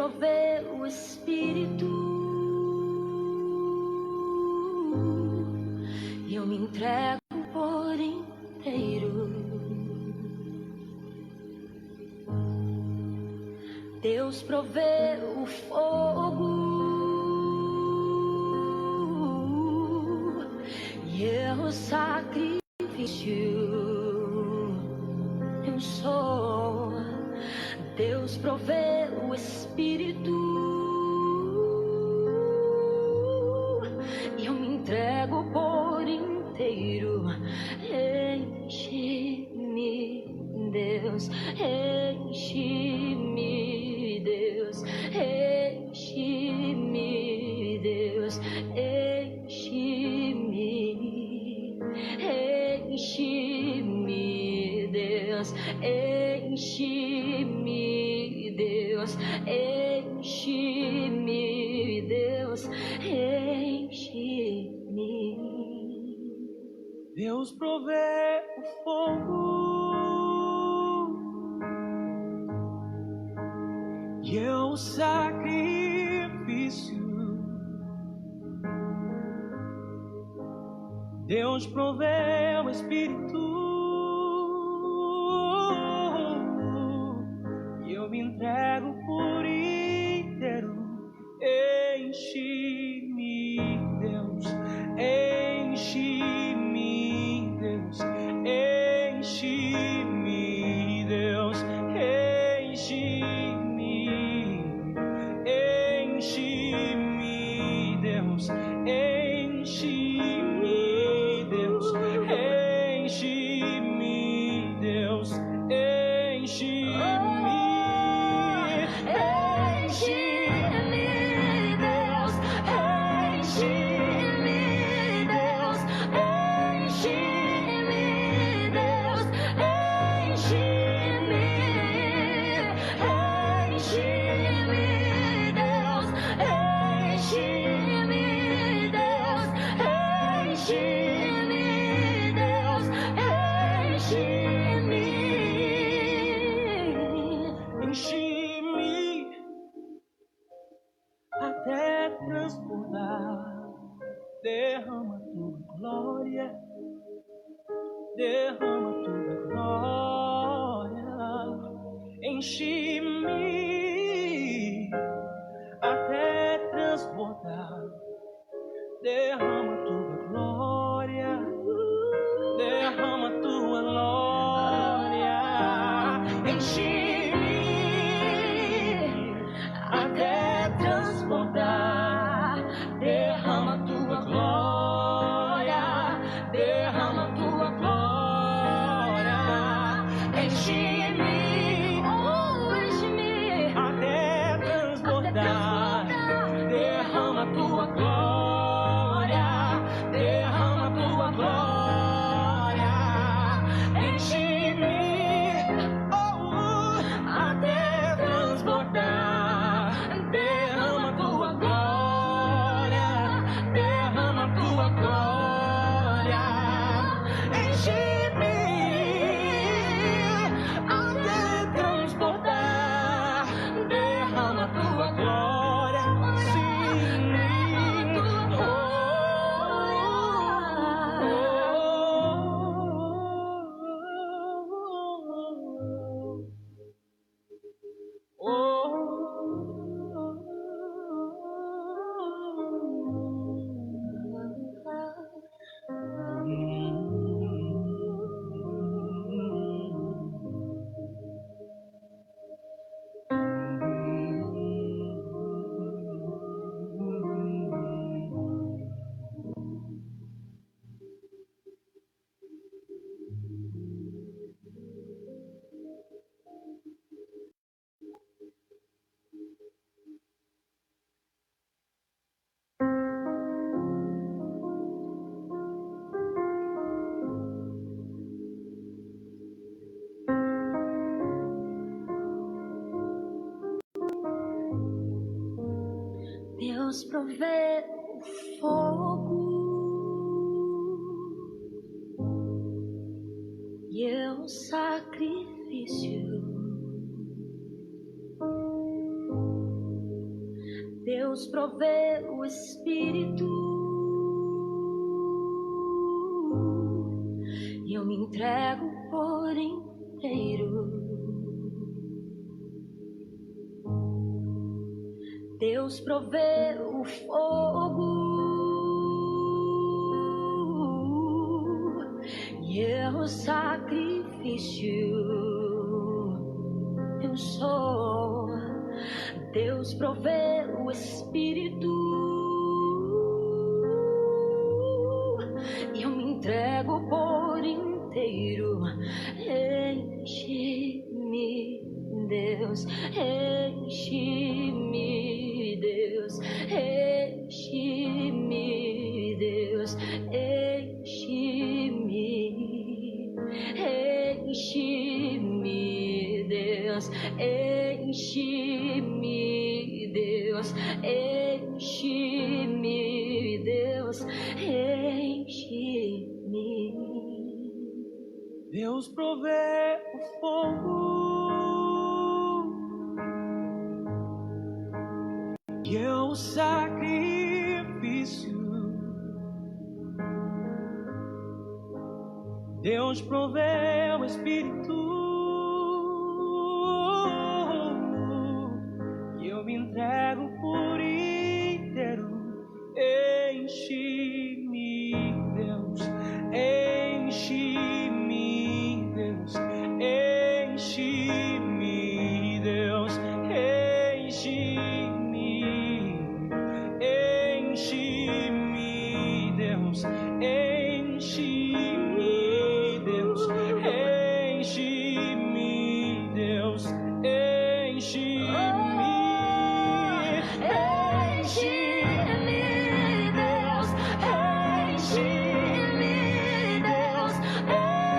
provê o Espírito e eu me entrego por inteiro. Deus provê o fogo e eu sacrifício. Eu sou. Deus provê o Espírito e eu me entrego por inteiro. Enche-me, Deus, enche-me, Deus, enche-me, Deus, enche-me, enche-me, Deus, enche-me, Deus, enche-me, Deus, enche-me. Deus provê o fogo e eu o sacrifício. Deus provê o Espírito e eu me entrego por inteiro. Enche-me, Deus, enche-me, Deus, enche-me, Deus, enche-me, enche-me, Deus, enche-me, Deus, enche-me, Deus, enche-me. Enche-me até transbordar. Derrama tua glória, derrama tua glória. Enche-me até transbordar. Derrama tua glória, derrama tua glória. Enche-me até transbordar. Derrama tua glória, derrama tua glória. Enche-me, oh, enche-me até transbordar. Derrama tua glória, derrama tua glória. Enche-me, oh, até transbordar. Derrama tua glória, derrama tua glória. Enche-me até transbordar. Derrama tua glória, sim. Deus provê o fogo e eu sacrifício. Deus provê o Espírito e eu me entrego por inteiro. Deus provê o fogo e o sacrifício. Eu sou. Deus provê o Espírito e eu me entrego por inteiro. Enche-me, Deus, enche-me, Deus, enche-me, Deus, enche-me, enche-me, Deus, enche-me, Deus, enche-me, Deus, enche-me. Deus provê o fogo e o sacrifício. Deus provê o Espírito e eu me entrego por inteiro. Enche-me, Deus, enche-me, Deus, enche-me, Deus, enche-me, enche-me, Deus, enche-me, Deus, enche-me, Deus, enche-me, enche-me, Deus, enche-me, Deus, enche-me,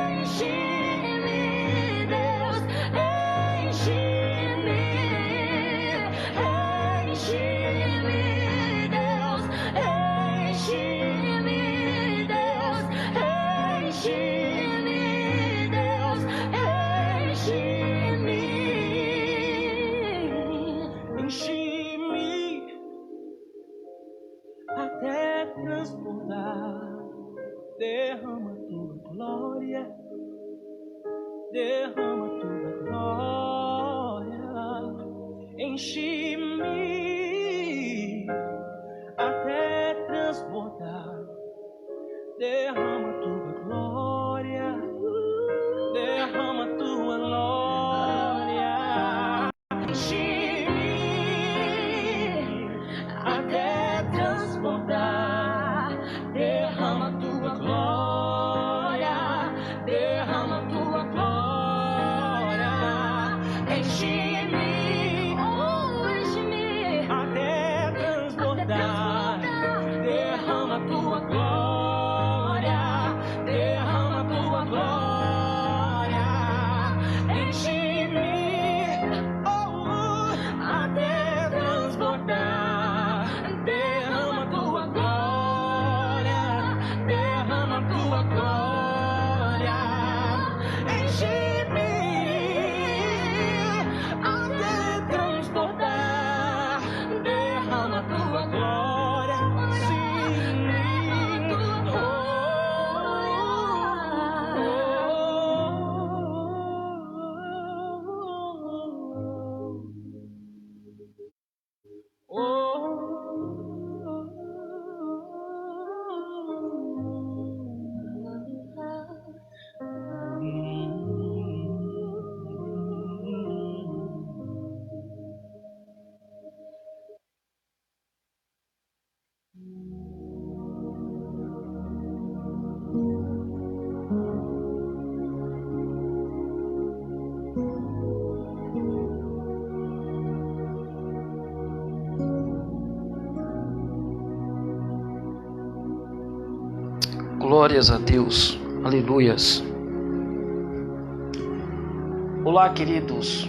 Deus, enche-me, enche-me, Deus, enche-me, Deus, enche-me, Deus, enche-me, enche-me até transbordar. Derrama tua glória, derrama tua glória. Enche-me até transbordar. Derrama tua glória, derrama tua glória. Enche-me até transbordar. Derrama tua glória, derrama tua glória. Enche-me, oh, enche-me até transbordar. Derrama tua glória, derrama tua glória. Enche-me, oh, até transbordar. Derrama tua glória, derrama tua glória. Enche-me até transbordar. Derrama tua glória, sim. Glórias a Deus, aleluias. Olá, queridos,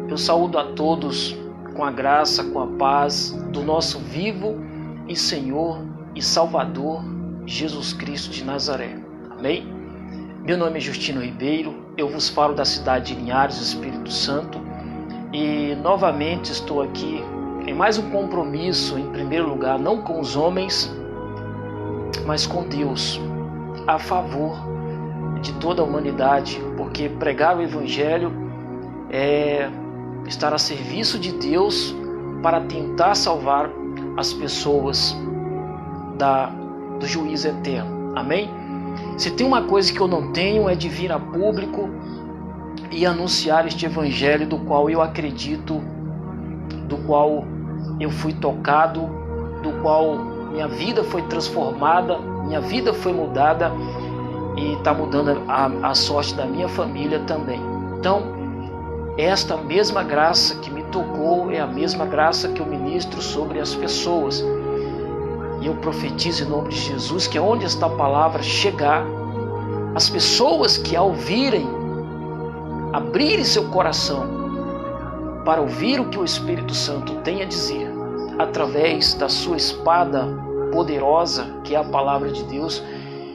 eu saúdo a todos com a graça, com a paz do nosso vivo e Senhor e Salvador Jesus Cristo de Nazaré, amém? Meu nome é Justino Ribeiro, eu vos falo da cidade de Linhares, Espírito Santo, e novamente estou aqui é mais um compromisso, em primeiro lugar, não com os homens, mas com Deus, a favor de toda a humanidade, porque pregar o Evangelho é estar a serviço de Deus para tentar salvar as pessoas do juízo eterno. Amém? Se tem uma coisa que eu não tenho é de vir a público e anunciar este Evangelho do qual eu acredito, do qual eu fui tocado, do qual minha vida foi transformada, minha vida foi mudada e está mudando a sorte da minha família também. Então, esta mesma graça que me tocou é a mesma graça que eu ministro sobre as pessoas. E eu profetizo em nome de Jesus que onde esta palavra chegar, as pessoas que ao ouvirem, abrirem seu coração para ouvir o que o Espírito Santo tem a dizer, através da sua espada poderosa, que é a palavra de Deus,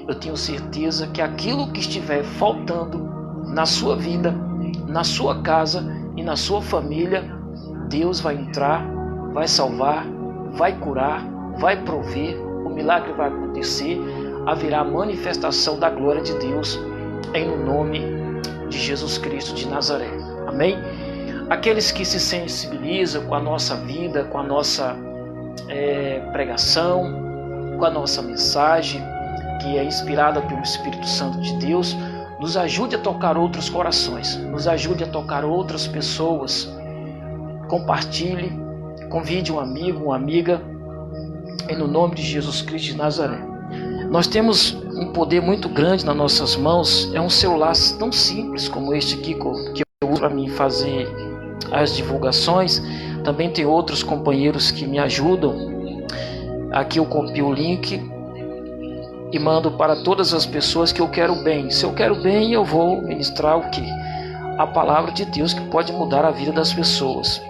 eu tenho certeza que aquilo que estiver faltando na sua vida, na sua casa e na sua família, Deus vai entrar, vai salvar, vai curar, vai prover, o milagre vai acontecer, haverá manifestação da glória de Deus em nome de Jesus Cristo de Nazaré. Amém? Aqueles que se sensibilizam com a nossa vida, com a nossa pregação, com a nossa mensagem, que é inspirada pelo Espírito Santo de Deus, nos ajude a tocar outros corações, nos ajude a tocar outras pessoas. Compartilhe, convide um amigo, uma amiga, em nome de Jesus Cristo de Nazaré. Nós temos um poder muito grande nas nossas mãos, é um celular tão simples como este aqui que eu uso para mim fazer as divulgações. Também tem outros companheiros que me ajudam. Aqui eu copio o link e mando para todas as pessoas que eu quero bem. Se eu quero bem, eu vou ministrar o quê? A palavra de Deus que pode mudar a vida das pessoas.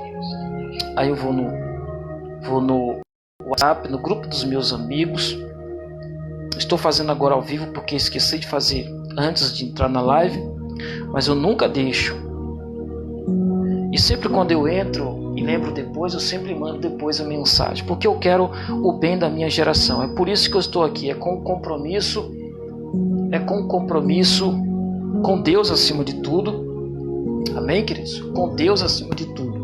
Aí eu vou no WhatsApp, no grupo dos meus amigos. Estou fazendo agora ao vivo porque esqueci de fazer antes de entrar na live, mas eu nunca deixo. E sempre quando eu entro e lembro depois, eu sempre mando depois a mensagem, porque eu quero o bem da minha geração. É por isso que eu estou aqui, é com compromisso com Deus acima de tudo. Amém, queridos? Com Deus acima de tudo.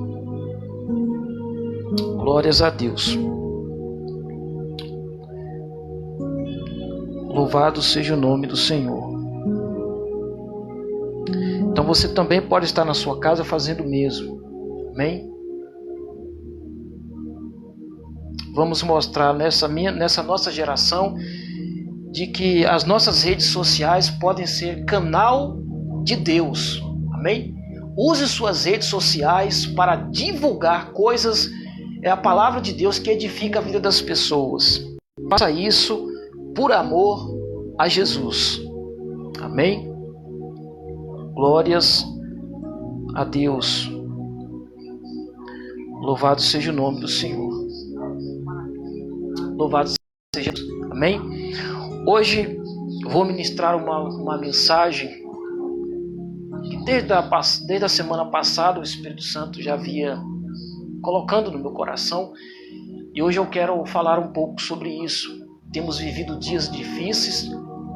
Glórias a Deus. Louvado seja o nome do Senhor. Então você também pode estar na sua casa fazendo o mesmo. Amém? Vamos mostrar nessa nossa geração de que as nossas redes sociais podem ser canal de Deus. Amém? Use suas redes sociais para divulgar coisas, é a palavra de Deus que edifica a vida das pessoas. Faça isso por amor a Jesus. Amém? Glórias a Deus. Louvado seja o nome do Senhor. Louvado seja Deus. Amém? Hoje vou ministrar uma mensagem que desde a semana passada o Espírito Santo já havia colocando no meu coração. E hoje eu quero falar um pouco sobre isso. Temos vivido dias difíceis,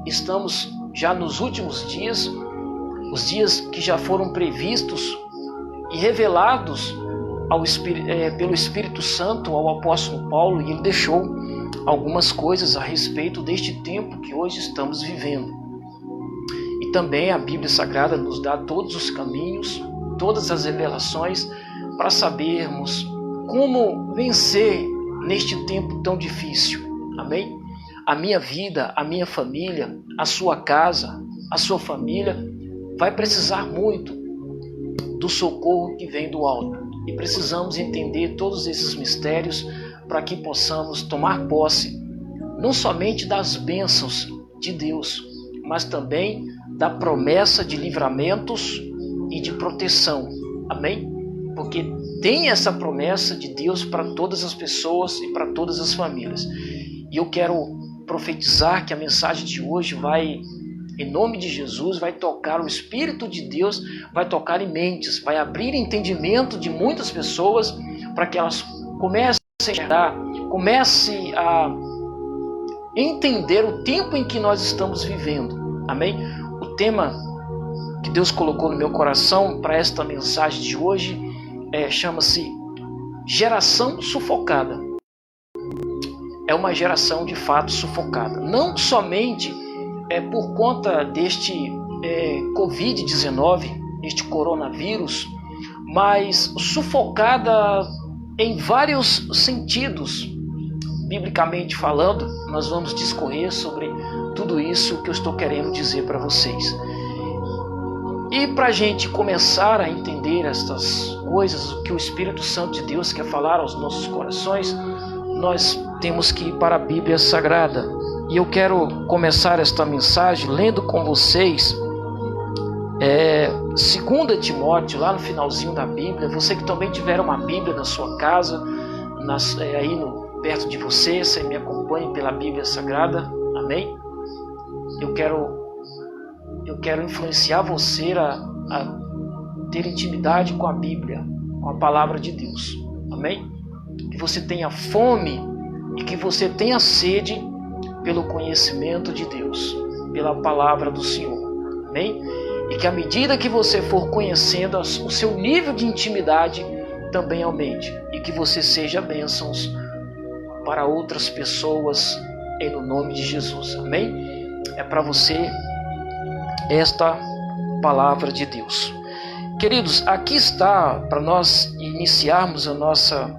estamos já nos últimos dias, os dias que já foram previstos e revelados pelo Espírito Santo ao apóstolo Paulo, e ele deixou algumas coisas a respeito deste tempo que hoje estamos vivendo. E também a Bíblia Sagrada nos dá todos os caminhos, todas as revelações para sabermos como vencer neste tempo tão difícil. Amém? A minha vida, a minha família, a sua casa, a sua família vai precisar muito do socorro que vem do alto. E precisamos entender todos esses mistérios para que possamos tomar posse não somente das bênçãos de Deus, mas também da promessa de livramentos e de proteção. Amém? Porque tem essa promessa de Deus para todas as pessoas e para todas as famílias. E eu quero profetizar que a mensagem de hoje vai, em nome de Jesus, vai tocar o Espírito de Deus, vai tocar em mentes, vai abrir entendimento de muitas pessoas para que elas comece a enxergar, comece a entender o tempo em que nós estamos vivendo. Amém? O tema que Deus colocou no meu coração para esta mensagem de hoje chama-se Geração Sufocada. É uma geração de fato sufocada. Não somente por conta deste Covid-19, este coronavírus, mas sufocada em vários sentidos. Biblicamente falando, nós vamos discorrer sobre tudo isso que eu estou querendo dizer para vocês. E para a gente começar a entender estas coisas, o que o Espírito Santo de Deus quer falar aos nossos corações, nós temos que ir para a Bíblia Sagrada. E eu quero começar esta mensagem lendo com vocês 2 Timóteo, lá no finalzinho da Bíblia. Você que também tiver uma Bíblia na sua casa, perto de você me acompanhe pela Bíblia Sagrada. Amém? Eu quero influenciar você a ter intimidade com a Bíblia, com a palavra de Deus. Amém? Que você tenha fome e que você tenha sede pelo conhecimento de Deus, pela palavra do Senhor. Amém? E que à medida que você for conhecendo, o seu nível de intimidade também aumente. E que você seja bênçãos para outras pessoas no nome de Jesus. Amém? É para você esta palavra de Deus. Queridos, aqui está para nós iniciarmos a nossa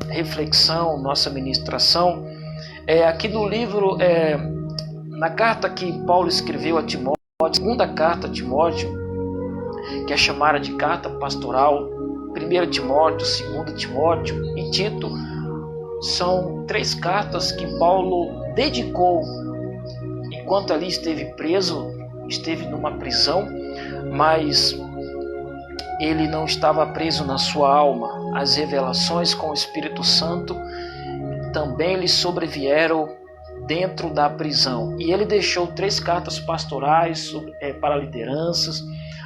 reflexão, nossa ministração. Aqui no livro, na carta que Paulo escreveu a Timóteo, a segunda carta a Timóteo, que é chamada de carta pastoral, 1 Timóteo, 2 Timóteo e Tito, são 3 cartas que Paulo dedicou enquanto ali esteve preso, esteve numa prisão, mas ele não estava preso na sua alma. As revelações com o Espírito Santo também lhe sobrevieram dentro da prisão. E ele deixou 3 cartas pastorais para lideranças,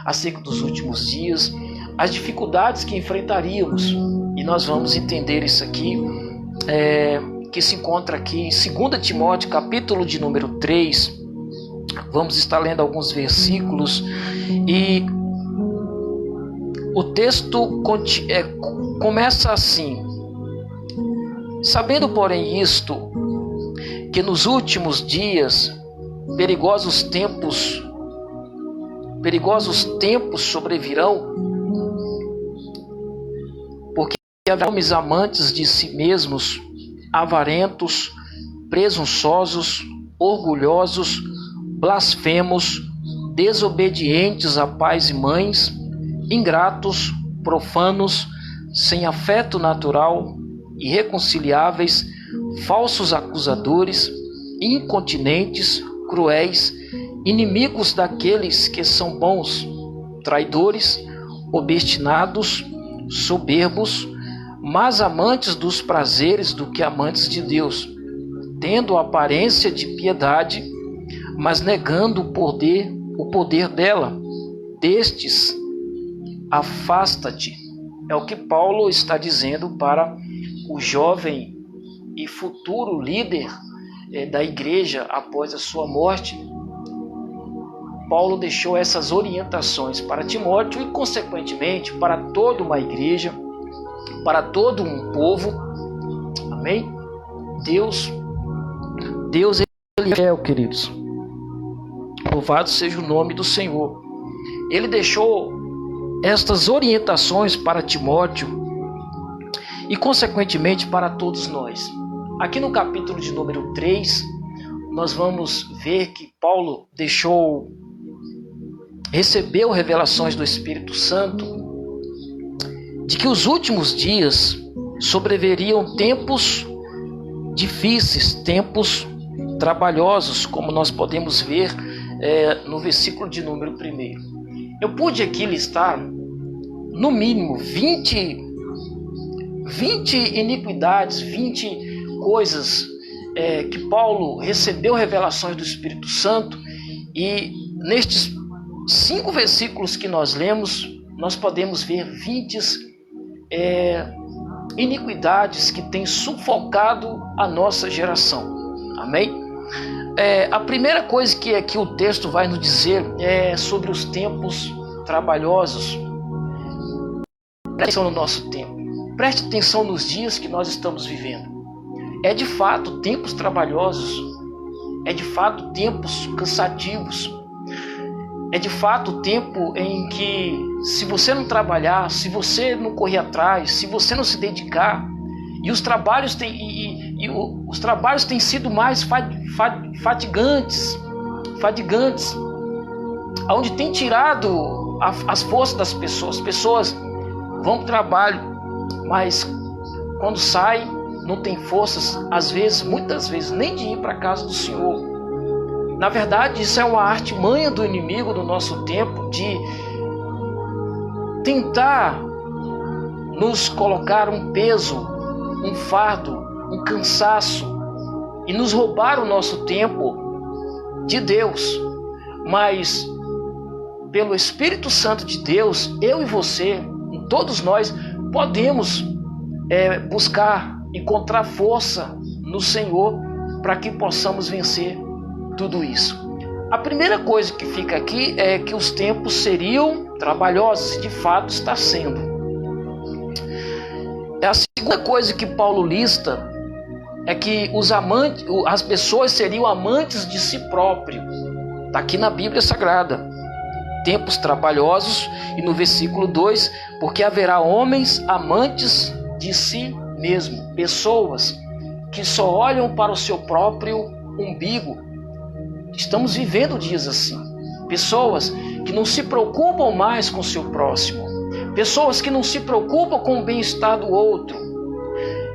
acerca dos últimos dias, as dificuldades que enfrentaríamos. E nós vamos entender isso aqui, que se encontra aqui em 2 Timóteo, capítulo de número 3. Vamos estar lendo alguns versículos e o texto começa assim: sabendo, porém, isto, que nos últimos dias perigosos tempos sobrevirão, porque haverá homens amantes de si mesmos, avarentos, presunçosos, orgulhosos, blasfemos, desobedientes a pais e mães, ingratos, profanos, sem afeto natural, irreconciliáveis, falsos acusadores, incontinentes, cruéis, inimigos daqueles que são bons, traidores, obstinados, soberbos, mais amantes dos prazeres do que amantes de Deus, tendo aparência de piedade, mas negando o poder dela. Destes, afasta-te. É o que Paulo está dizendo para o jovem e futuro líder da igreja após a sua morte. Paulo deixou essas orientações para Timóteo e, consequentemente, para toda uma igreja, para todo um povo. Amém? Deus ele é fiel, queridos. Louvado seja o nome do Senhor. Ele deixou estas orientações para Timóteo e, consequentemente, para todos nós. Aqui no capítulo de número 3, nós vamos ver que Paulo recebeu revelações do Espírito Santo de que os últimos dias sobreviriam tempos difíceis, tempos trabalhosos, como nós podemos ver no versículo de número 1. Eu pude aqui listar, no mínimo, 20 iniquidades, 20 coisas que Paulo recebeu revelações do Espírito Santo, e nestes 5 versículos que nós lemos, nós podemos ver 20 iniquidades que têm sufocado a nossa geração. Amém? A primeira coisa que aqui o texto vai nos dizer é sobre os tempos trabalhosos. Preste atenção no nosso tempo. Preste atenção nos dias que nós estamos vivendo. É de fato tempos trabalhosos. É de fato tempos cansativos. É de fato tempo em que, se você não trabalhar, se você não correr atrás, se você não se dedicar, e os trabalhos têm sido mais fadigantes, onde tem tirado as forças das pessoas. As pessoas vão para o trabalho, mas quando saem não tem forças, muitas vezes, nem de ir para a casa do Senhor. Na verdade, isso é uma artimanha do inimigo do nosso tempo, de tentar nos colocar um peso, um fardo, um cansaço, e nos roubar o nosso tempo de Deus. Mas pelo Espírito Santo de Deus, eu e você, todos nós, podemos buscar, encontrar força no Senhor para que possamos vencer tudo isso. A primeira coisa que fica aqui é que os tempos seriam trabalhosos, e de fato está sendo. A segunda coisa que Paulo lista é que as pessoas seriam amantes de si próprio. Está aqui na Bíblia Sagrada. Tempos trabalhosos, e no versículo 2, porque haverá homens amantes de si mesmo, pessoas que só olham para o seu próprio umbigo. Estamos vivendo dias assim. Pessoas que não se preocupam mais com o seu próximo. Pessoas que não se preocupam com o bem-estar do outro.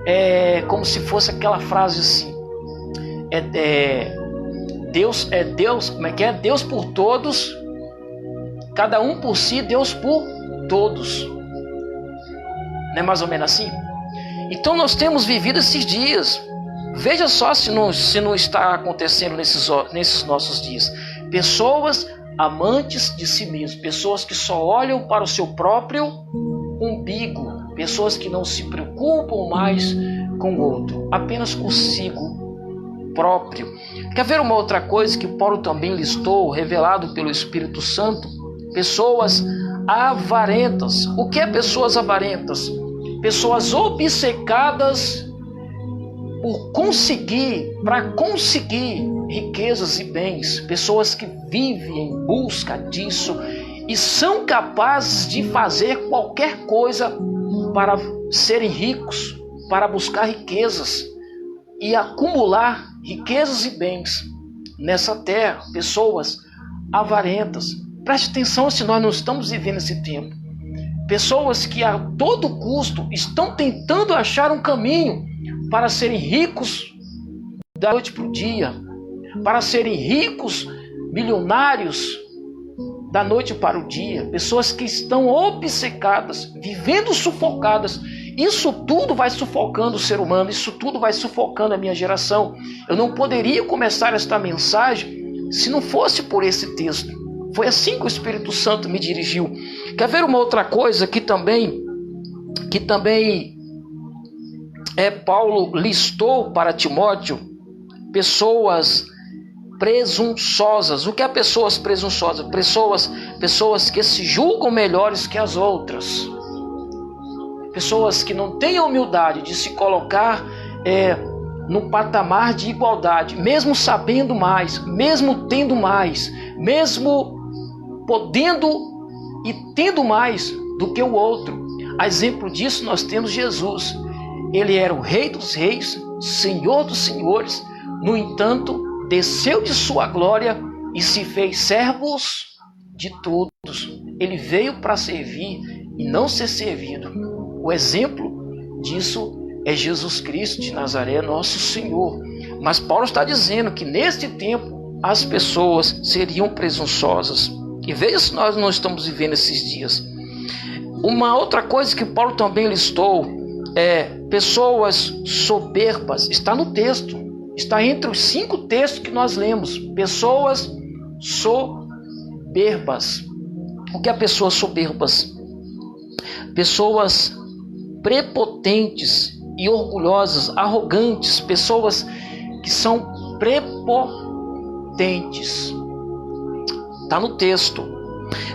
É como se fosse aquela frase assim: Deus é Deus, como é que é? Deus por todos, cada um por si, Deus por todos. Não é mais ou menos assim? Então nós temos vivido esses dias. Veja só se não está acontecendo nesses nossos dias. Pessoas amantes de si mesmas, pessoas que só olham para o seu próprio umbigo, pessoas que não se preocupam mais com o outro, apenas consigo próprio. Quer ver uma outra coisa que Paulo também listou, revelado pelo Espírito Santo? Pessoas avarentas. O que é pessoas avarentas? Pessoas obcecadas para conseguir riquezas e bens. Pessoas que vivem em busca disso e são capazes de fazer qualquer coisa para serem ricos, para buscar riquezas e acumular riquezas e bens nessa terra. Pessoas avarentas. Preste atenção se nós não estamos vivendo esse tempo. Pessoas que a todo custo estão tentando achar um caminho para serem ricos da noite para o dia, para serem ricos, milionários da noite para o dia. Pessoas que estão obcecadas, vivendo sufocadas. Isso tudo vai sufocando o ser humano, isso tudo vai sufocando a minha geração. Eu não poderia começar esta mensagem se não fosse por esse texto. Foi assim que o Espírito Santo me dirigiu. Quer ver uma outra coisa que também Paulo listou para Timóteo? Pessoas presunçosas. O que é pessoas presunçosas? Pessoas que se julgam melhores que as outras. Pessoas que não têm a humildade de se colocar no patamar de igualdade, mesmo sabendo mais, mesmo tendo mais, mesmo podendo e tendo mais do que o outro. A exemplo disso nós temos Jesus. Ele era o Rei dos Reis, Senhor dos Senhores. No entanto, desceu de sua glória e se fez servos de todos. Ele veio para servir e não ser servido. O exemplo disso é Jesus Cristo de Nazaré, nosso Senhor. Mas Paulo está dizendo que neste tempo as pessoas seriam presunçosas. E veja se nós não estamos vivendo esses dias. Uma outra coisa que Paulo também listou é pessoas soberbas. Está no texto. Está entre os 5 textos que nós lemos. Pessoas soberbas. O que é pessoas soberbas? Pessoas prepotentes e orgulhosas, arrogantes, pessoas que são prepotentes. Está no texto.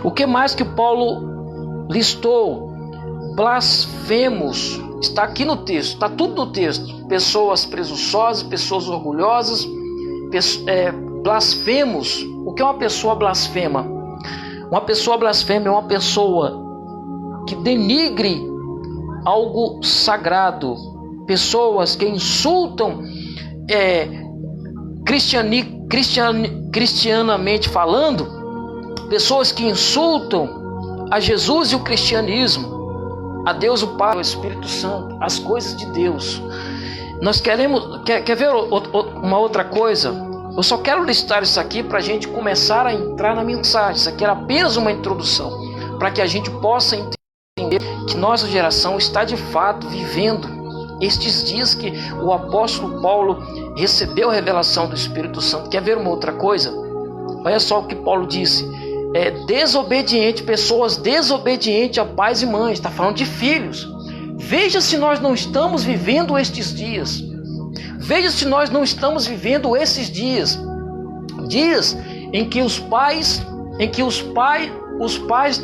O que mais que Paulo listou? Blasfemos. Está aqui no texto, está tudo no texto. Pessoas presunçosas, pessoas orgulhosas, blasfemos. O que é uma pessoa blasfema? Uma pessoa blasfema é uma pessoa que denigre algo sagrado. Pessoas que insultam, cristianamente falando, pessoas que insultam a Jesus e o cristianismo, a Deus o Pai, o Espírito Santo, as coisas de Deus. Nós queremos, quer ver uma outra coisa? Eu só quero listar isso aqui para a gente começar a entrar na mensagem. Isso aqui era apenas uma introdução, para que a gente possa entender que nossa geração está de fato vivendo estes dias que o apóstolo Paulo recebeu a revelação do Espírito Santo. Quer ver uma outra coisa? Olha só o que Paulo disse. Desobediente, pessoas desobedientes a pais e mães. Está falando de filhos. Veja se nós não estamos vivendo estes dias. Veja se nós não estamos vivendo esses dias. Dias em que os pais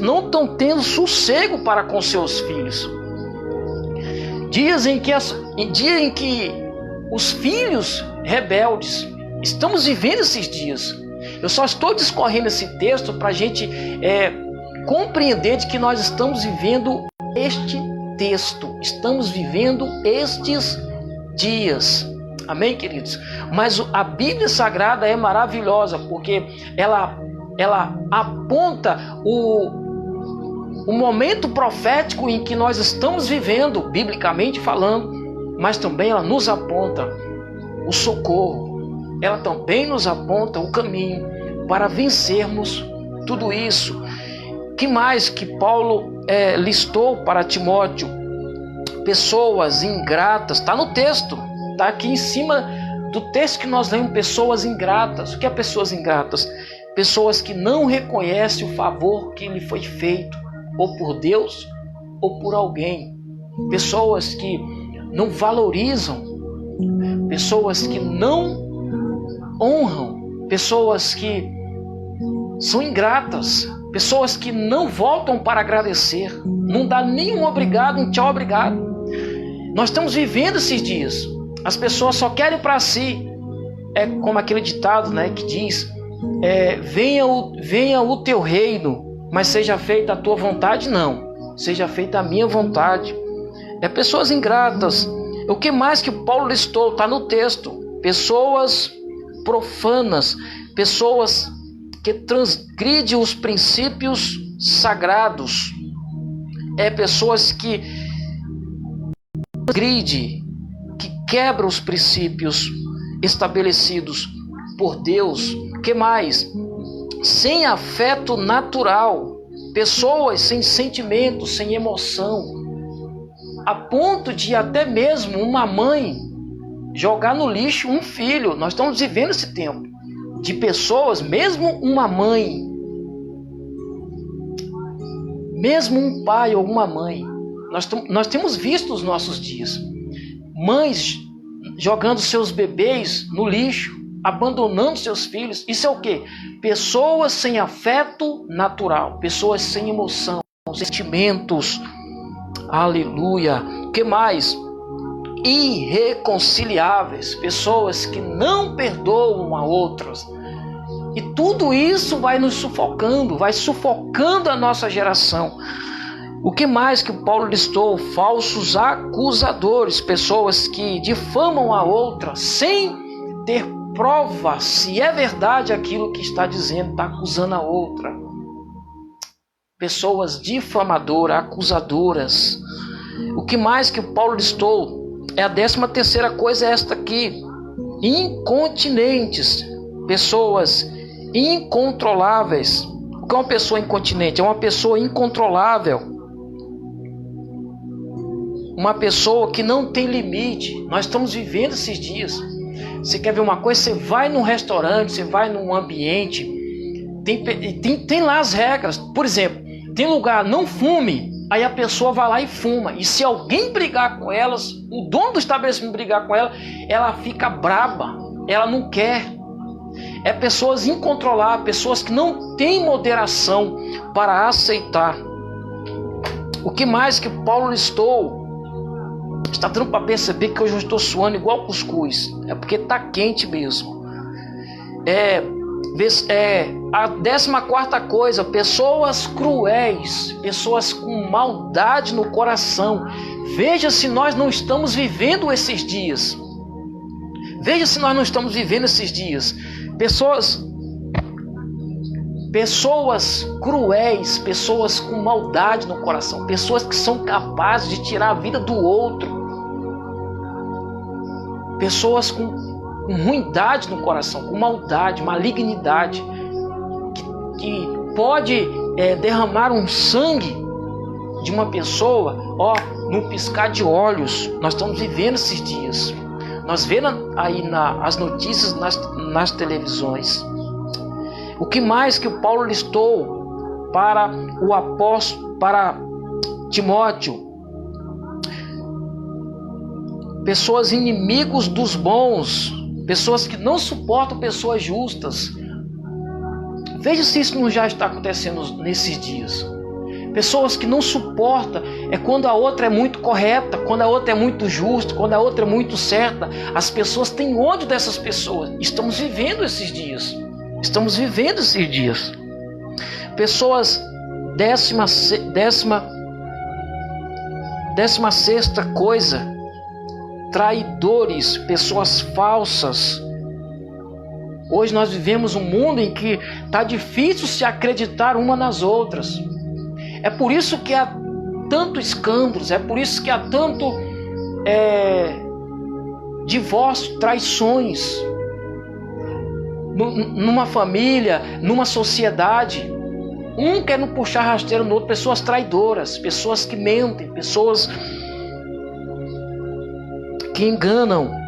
não estão tendo sossego para com seus filhos. Dias em que os filhos rebeldes. Estamos vivendo esses dias. Eu só estou discorrendo esse texto para a gente compreender de que nós estamos vivendo este texto. Estamos vivendo estes dias. Amém, queridos? Mas a Bíblia Sagrada é maravilhosa, porque ela aponta o momento profético em que nós estamos vivendo, biblicamente falando, mas também ela nos aponta o socorro. Ela também nos aponta o caminho para vencermos tudo isso. Que mais que Paulo listou para Timóteo? Pessoas ingratas. Está no texto. Está aqui em cima do texto que nós lemos. Pessoas ingratas. O que é pessoas ingratas? Pessoas que não reconhecem o favor que lhe foi feito, ou por Deus, ou por alguém. Pessoas que não valorizam. Pessoas que não honram, pessoas que são ingratas, pessoas que não voltam para agradecer, não dá nenhum obrigado, um tchau obrigado. Nós estamos vivendo esses dias. As pessoas só querem para si. É como aquele ditado, né, que diz: venha o teu reino, mas seja feita a tua vontade. Não, seja feita a minha vontade. Pessoas ingratas. O que mais que Paulo listou? Está no texto. Pessoas profanas, pessoas que transgridem os princípios sagrados, pessoas que transgridem, que quebram os princípios estabelecidos por Deus. Que mais? Sem afeto natural, pessoas sem sentimento, sem emoção, a ponto de até mesmo uma mãe jogar no lixo um filho. Nós estamos vivendo esse tempo de pessoas, mesmo uma mãe, mesmo um pai ou uma mãe. Nós temos visto os nossos dias mães jogando seus bebês no lixo, abandonando seus filhos. Isso é o quê? Pessoas sem afeto natural, pessoas sem emoção, sentimentos. Aleluia. O que mais? Irreconciliáveis, pessoas que não perdoam a outras. E tudo isso vai nos sufocando, vai sufocando a nossa geração. O que mais que Paulo listou? Falsos acusadores, pessoas que difamam a outra sem ter prova se é verdade aquilo que está dizendo, está acusando a outra. Pessoas difamadoras, acusadoras. O que mais que Paulo listou? A 13ª coisa é esta aqui: incontinentes, pessoas incontroláveis. O que é uma pessoa incontinente? É uma pessoa incontrolável, uma pessoa que não tem limite. Nós estamos vivendo esses dias. Você quer ver uma coisa? Você vai num restaurante, você vai num ambiente, tem lá as regras. Por exemplo, tem lugar, não fume. Aí a pessoa vai lá e fuma. E se alguém brigar com elas, o dono do estabelecimento brigar com ela, ela fica braba. Ela não quer. É pessoas incontroláveis, pessoas que não têm moderação para aceitar. O que mais que Paulo listou? Está dando para perceber que hoje eu estou suando igual cuscuz. É porque está quente mesmo. A 14ª coisa, pessoas cruéis, pessoas com maldade no coração. Veja se nós não estamos vivendo esses dias. Veja se nós não estamos vivendo esses dias. Pessoas cruéis, pessoas com maldade no coração, pessoas que são capazes de tirar a vida do outro, pessoas com ruindade no coração, com maldade, malignidade, que pode derramar um sangue de uma pessoa, no piscar de olhos. Nós estamos vivendo esses dias. Nós vemos aí as notícias nas televisões. O que mais que o Paulo listou para o apóstolo, para Timóteo? Pessoas inimigos dos bons, pessoas que não suportam pessoas justas. Veja se isso não já está acontecendo nesses dias. Pessoas que não suportam quando a outra é muito correta, quando a outra é muito justa, quando a outra é muito certa. As pessoas têm ódio dessas pessoas. Estamos vivendo esses dias. Pessoas, 16ª coisa, traidores, pessoas falsas. Hoje nós vivemos um mundo em que está difícil se acreditar uma nas outras. É por isso que há tanto escândalos, é por isso que há tanto divórcio, traições. Numa família, numa sociedade, um quer não puxar rasteiro no outro, pessoas traidoras, pessoas que mentem, pessoas que enganam.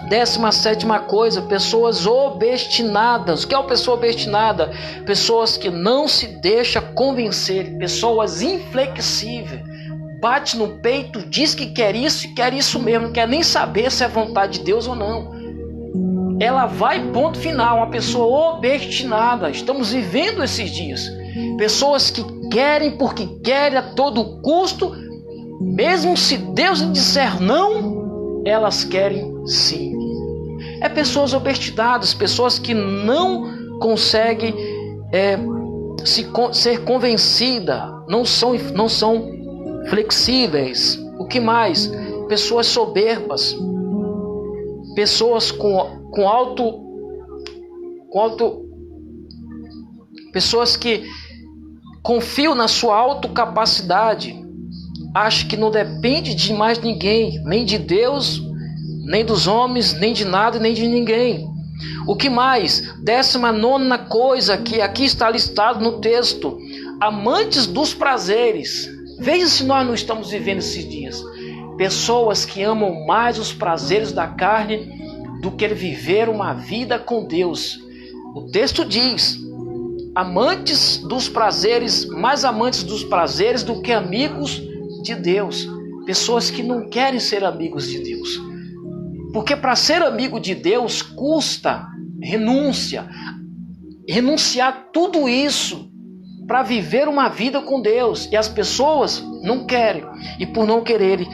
17ª coisa, pessoas obstinadas. O que é uma pessoa obstinada? Pessoas que não se deixam convencer, pessoas inflexíveis. Bate no peito, diz que quer isso e quer isso mesmo, não quer nem saber se é vontade de Deus ou não. Ela vai, ponto final, uma pessoa obstinada. Estamos vivendo esses dias. Pessoas que querem porque querem a todo custo, mesmo se Deus lhe disser não, elas querem sim. É pessoas obstinadas, pessoas que não conseguem ser convencidas, não são flexíveis. O que mais? Pessoas soberbas, pessoas pessoas que confiam na sua autocapacidade, acham que não depende de mais ninguém, nem de Deus, nem dos homens, nem de nada, nem de ninguém. O que mais? 19ª coisa que aqui está listado no texto: amantes dos prazeres. Veja se nós não estamos vivendo esses dias. Pessoas que amam mais os prazeres da carne do que viver uma vida com Deus. O texto diz: amantes dos prazeres, mais amantes dos prazeres do que amigos de Deus. Pessoas que não querem ser amigos de Deus. Porque para ser amigo de Deus custa renúncia. Renunciar tudo isso para viver uma vida com Deus. E as pessoas não querem. E por não quererem,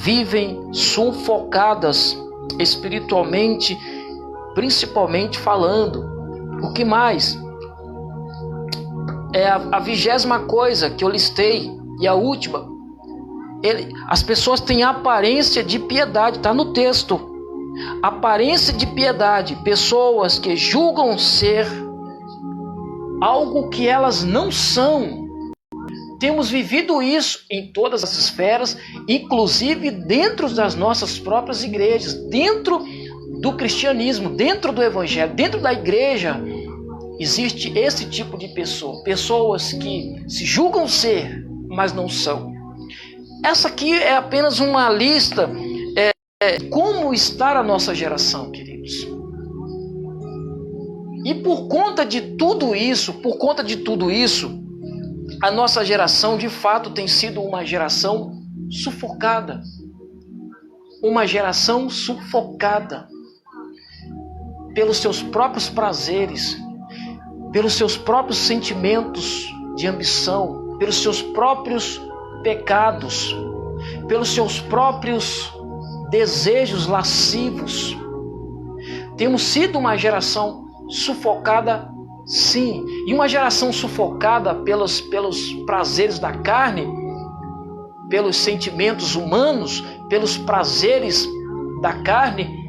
vivem sufocadas espiritualmente, principalmente falando. O que mais? É a 20ª coisa que eu listei, e a última. As pessoas têm aparência de piedade, está no texto. Aparência de piedade, pessoas que julgam ser algo que elas não são. Temos vivido isso em todas as esferas, inclusive dentro das nossas próprias igrejas, dentro do cristianismo, dentro do evangelho, dentro da igreja. Existe esse tipo de pessoa, pessoas que se julgam ser, mas não são. Essa aqui é apenas uma lista de como está a nossa geração, queridos. E por conta de tudo isso, a nossa geração de fato tem sido uma geração sufocada. Uma geração sufocada pelos seus próprios prazeres, pelos seus próprios sentimentos de ambição, pelos seus próprios pecados, pelos seus próprios desejos lascivos. Temos sido uma geração sufocada, sim, e uma geração sufocada pelos prazeres da carne, pelos sentimentos humanos, pelos prazeres da carne.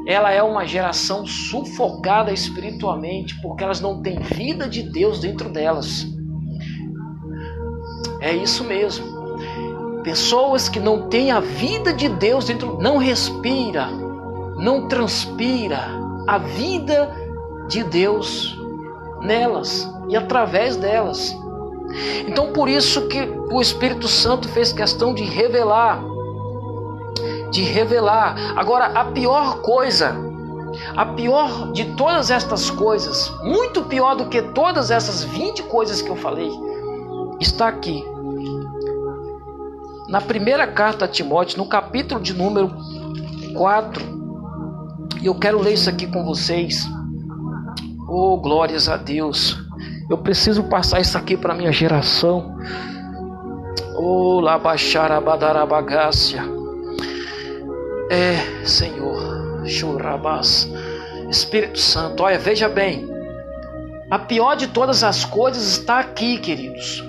Ela é uma geração sufocada espiritualmente, porque elas não têm vida de Deus dentro delas. É isso mesmo. Pessoas que não têm a vida de Deus dentro, não respira, não transpira a vida de Deus nelas e através delas. Então por isso que o Espírito Santo fez questão de revelar. Agora, a pior coisa, a pior de todas estas coisas, muito pior do que todas essas 20 coisas que eu falei, está aqui. Na primeira carta a Timóteo, no capítulo de número 4, e eu quero ler isso aqui com vocês. Oh, glórias a Deus. Eu preciso passar isso aqui para a minha geração. Oh, labacharabadarabagácia. Senhor, churabás, Espírito Santo, olha, veja bem, a pior de todas as coisas está aqui, queridos,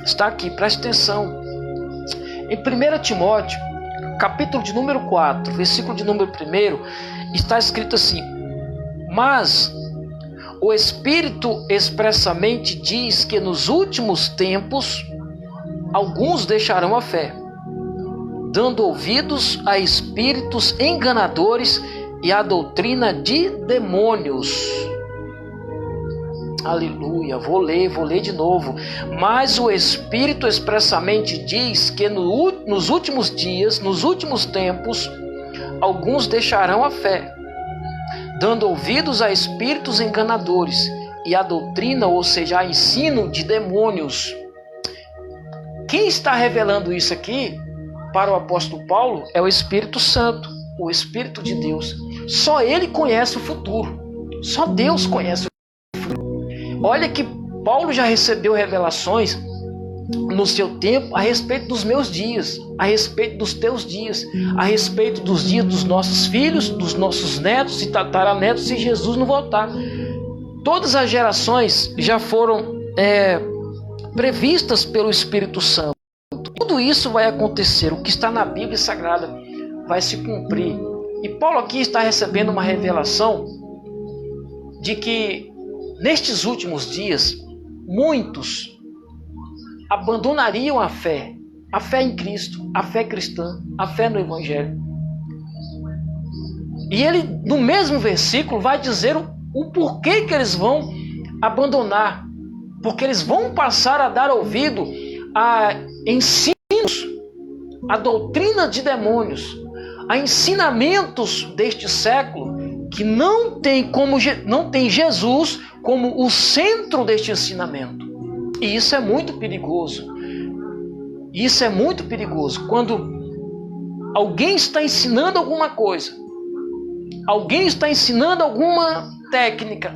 está aqui, preste atenção. Em 1 Timóteo, capítulo de número 4, versículo de número 1, está escrito assim: mas o Espírito expressamente diz que nos últimos tempos alguns deixarão a fé, dando ouvidos a espíritos enganadores e a doutrina de demônios. Aleluia, vou ler de novo. Mas o Espírito expressamente diz que nos últimos dias, nos últimos tempos, alguns deixarão a fé, dando ouvidos a espíritos enganadores e a doutrina, ou seja, a ensino de demônios. Quem está revelando isso aqui para o apóstolo Paulo é o Espírito Santo, o Espírito de Deus. Só ele conhece o futuro. Só Deus conhece o futuro. Olha que Paulo já recebeu revelações no seu tempo a respeito dos meus dias, a respeito dos teus dias, a respeito dos dias dos nossos filhos, dos nossos netos e tataranetos, se Jesus não voltar. Todas as gerações já foram previstas pelo Espírito Santo. Tudo isso vai acontecer, o que está na Bíblia Sagrada vai se cumprir. E Paulo aqui está recebendo uma revelação de que nestes últimos dias, muitos abandonariam a fé em Cristo, a fé cristã, a fé no Evangelho. E ele, no mesmo versículo, vai dizer o porquê que eles vão abandonar. Porque eles vão passar a dar ouvido a ensinos, a doutrina de demônios, a ensinamentos deste século que não tem Jesus como o centro deste ensinamento. E isso é muito perigoso. Isso é muito perigoso. Quando alguém está ensinando alguma coisa, alguém está ensinando alguma técnica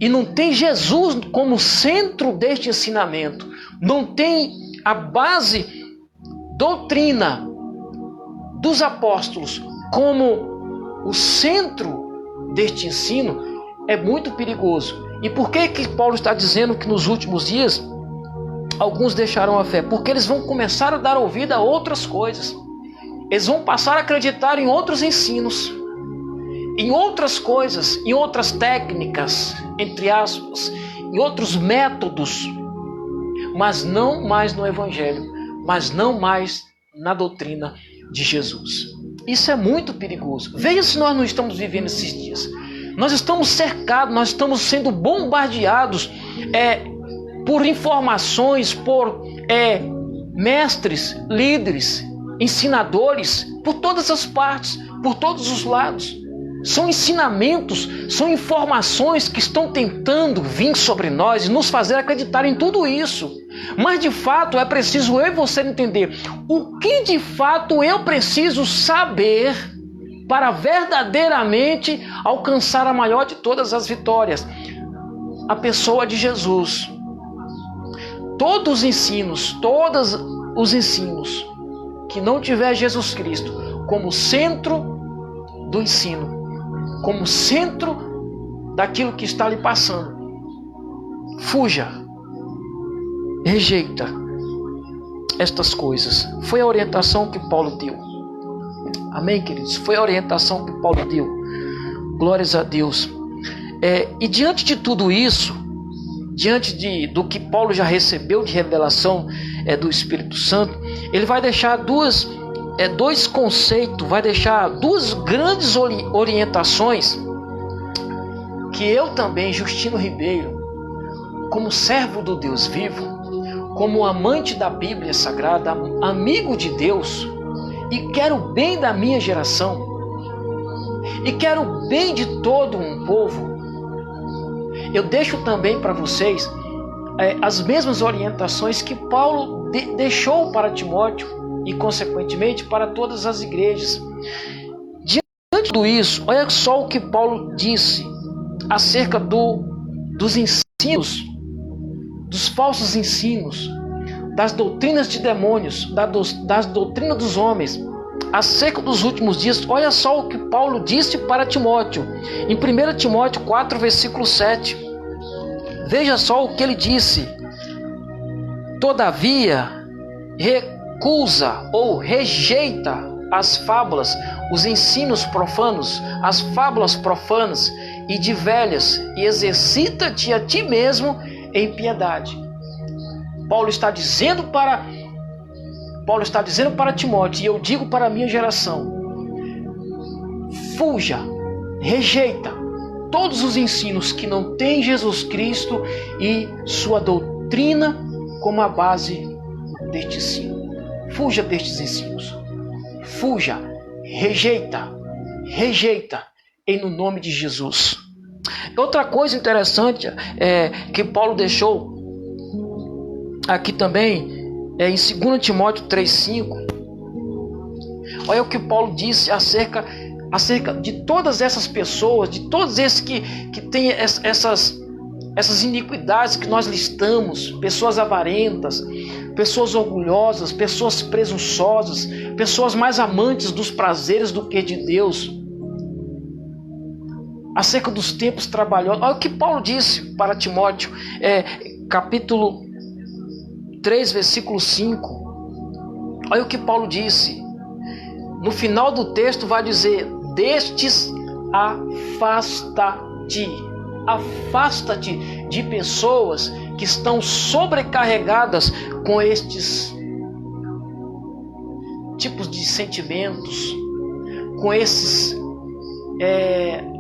e não tem Jesus como centro deste ensinamento, não tem a base doutrina dos apóstolos como o centro deste ensino, é muito perigoso. E por que Paulo está dizendo que nos últimos dias alguns deixarão a fé? Porque eles vão começar a dar ouvido a outras coisas. Eles vão passar a acreditar em outros ensinos, em outras coisas, em outras técnicas, entre aspas, em outros métodos, mas não mais no Evangelho, mas não mais na doutrina de Jesus. Isso é muito perigoso. Veja se nós não estamos vivendo esses dias. Nós estamos cercados, nós estamos sendo bombardeados por informações, por mestres, líderes, ensinadores, por todas as partes, por todos os lados. São ensinamentos, são informações que estão tentando vir sobre nós e nos fazer acreditar em tudo isso. Mas de fato é preciso eu e você entender o que de fato eu preciso saber para verdadeiramente alcançar a maior de todas as vitórias, a pessoa de Jesus. Todos os ensinos que não tiver Jesus Cristo como centro do ensino, como centro daquilo que está lhe passando, fuja, rejeita estas coisas. Foi a orientação que Paulo deu. Amém, queridos? Foi a orientação que Paulo deu. Glórias a Deus. E diante de tudo isso, diante do que Paulo já recebeu de revelação do Espírito Santo, ele vai deixar dois conceitos, vai deixar duas grandes orientações que eu também, Justino Ribeiro, como servo do Deus vivo, como amante da Bíblia Sagrada, amigo de Deus, e quero o bem da minha geração, e quero o bem de todo um povo, eu deixo também para vocês as mesmas orientações que Paulo deixou para Timóteo e, consequentemente, para todas as igrejas. Diante de tudo isso, olha só o que Paulo disse acerca dos ensinos, dos falsos ensinos, das doutrinas de demônios, das doutrinas dos homens, acerca dos últimos dias. Olha só o que Paulo disse para Timóteo, em 1 Timóteo 4, versículo 7. Veja só o que ele disse: todavia, recusa ou rejeita as fábulas, os ensinos profanos, as fábulas profanas e de velhas, e exercita-te a ti mesmo em piedade. Paulo está dizendo para Timóteo, e eu digo para a minha geração: fuja, rejeita todos os ensinos que não têm Jesus Cristo e sua doutrina como a base deste ensino. Fuja destes ensinos. Fuja, rejeita em no nome de Jesus. Outra coisa interessante que Paulo deixou aqui também em 2 Timóteo 3,5. Olha o que Paulo disse acerca de todas essas pessoas, de todos esses que têm essas iniquidades que nós listamos: pessoas avarentas, pessoas orgulhosas, pessoas presunçosas, pessoas mais amantes dos prazeres do que de Deus. Acerca dos tempos trabalhosos, olha o que Paulo disse para Timóteo, capítulo 3, versículo 5. Olha o que Paulo disse. No final do texto vai dizer: destes afasta-te de pessoas que estão sobrecarregadas com estes tipos de sentimentos, com esses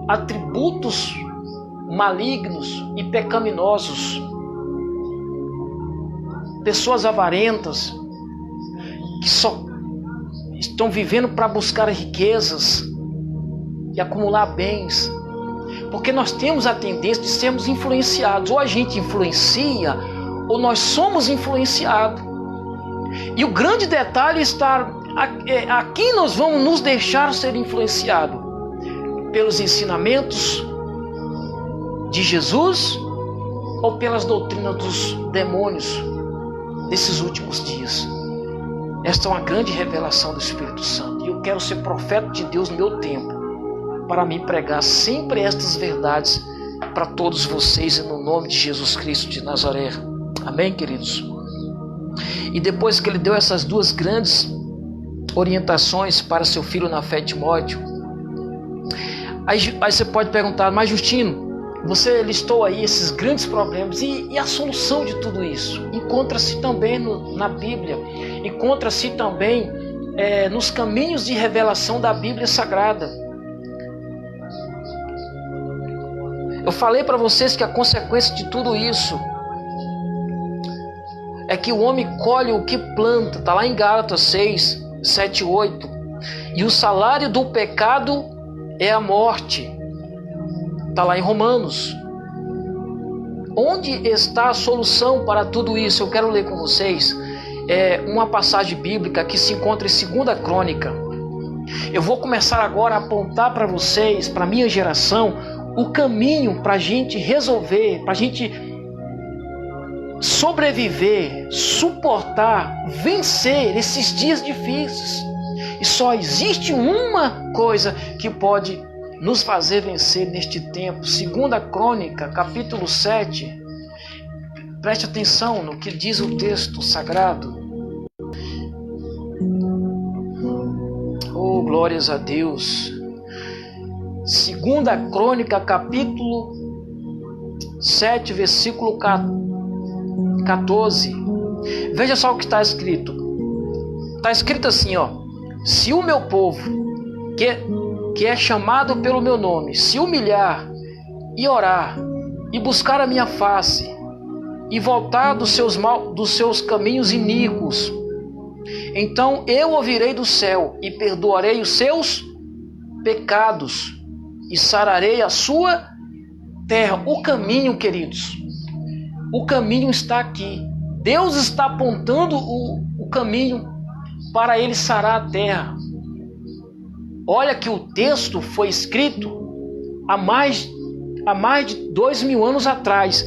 atributos malignos e pecaminosos. Pessoas avarentas que só estão vivendo para buscar riquezas e acumular bens, porque nós temos a tendência de sermos influenciados. Ou a gente influencia, ou nós somos influenciados. E o grande detalhe está aqui: nós vamos nos deixar ser influenciados pelos ensinamentos de Jesus ou pelas doutrinas dos demônios desses últimos dias. Esta é uma grande revelação do Espírito Santo, e eu quero ser profeta de Deus no meu tempo, para me pregar sempre estas verdades para todos vocês, e no nome de Jesus Cristo de Nazaré. Amém, queridos? E depois que ele deu essas duas grandes orientações para seu filho na fé, Timóteo, aí você pode perguntar: mas Justino, você listou aí esses grandes problemas, e a solução de tudo isso? Encontra-se também na Bíblia, encontra-se também nos caminhos de revelação da Bíblia Sagrada. Eu falei para vocês que a consequência de tudo isso é que o homem colhe o que planta. Está lá em Gálatas 6, 7 e 8. E o salário do pecado é a morte. Está lá em Romanos. Onde está a solução para tudo isso? Eu quero ler com vocês uma passagem bíblica que se encontra em 2 Crônica. Eu vou começar agora a apontar para vocês, para a minha geração, o caminho para a gente resolver, para a gente sobreviver, suportar, vencer esses dias difíceis. E só existe uma coisa que pode nos fazer vencer neste tempo. 2 Crônica, capítulo 7. Preste atenção no que diz o texto sagrado. Oh, glórias a Deus. 2 Crônica, capítulo 7, versículo 14. Veja só o que está escrito. Está escrito assim, ó: se o meu povo, que é chamado pelo meu nome, se humilhar e orar e buscar a minha face e voltar dos seus caminhos iníquos, então eu ouvirei do céu e perdoarei os seus pecados e sararei a sua terra. O caminho, queridos, o caminho está aqui. Deus está apontando o caminho para ele sarar a terra. Olha que o texto foi escrito há mais de 2000 anos atrás.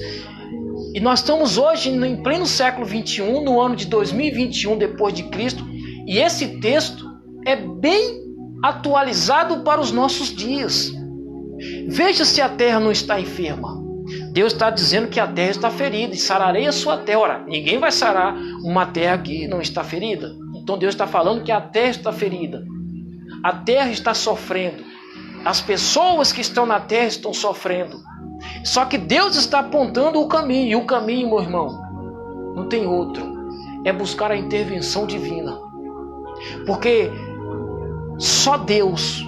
E nós estamos hoje em pleno século 21, no ano de 2021 depois de Cristo, e esse texto é bem atualizado para os nossos dias. Veja se a terra não está enferma. Deus está dizendo que a terra está ferida e sararei a sua terra. Ora, ninguém vai sarar uma terra que não está ferida. Então Deus está falando que a terra está ferida. A terra está sofrendo. As pessoas que estão na terra estão sofrendo. Só que Deus está apontando o caminho. E o caminho, meu irmão, não tem outro. É buscar a intervenção divina. Porque só Deus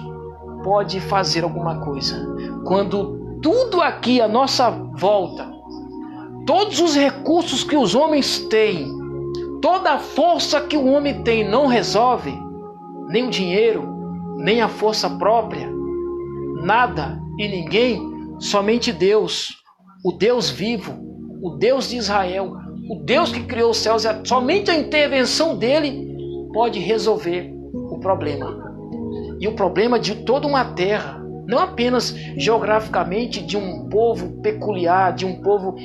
pode fazer alguma coisa. Quando tudo aqui à nossa volta, todos os recursos que os homens têm, toda a força que o homem tem não resolve, nem o dinheiro, nem a força própria, nada e ninguém, somente Deus, o Deus vivo, o Deus de Israel, o Deus que criou os céus, somente a intervenção dele pode resolver o problema. E o problema de toda uma terra, não apenas geograficamente de um povo peculiar, de um povo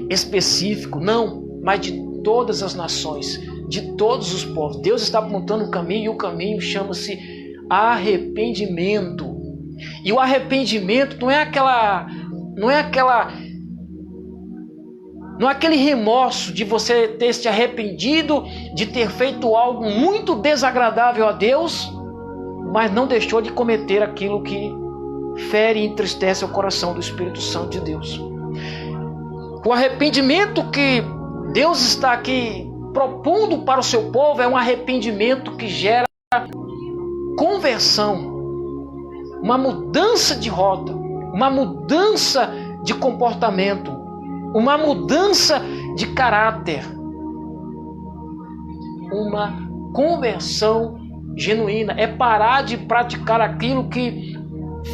específico, não, mas de todas as nações, de todos os povos. Deus está apontando o caminho, e o caminho chama-se arrependimento. E o arrependimento não é aquele remorso de você ter se arrependido, de ter feito algo muito desagradável a Deus, mas não deixou de cometer aquilo que fere e entristece o coração do Espírito Santo de Deus. O arrependimento que Deus está aqui propondo para o seu povo é um arrependimento que gera conversão, uma mudança de rota, uma mudança de comportamento, uma mudança de caráter, uma conversão genuína. É parar de praticar aquilo que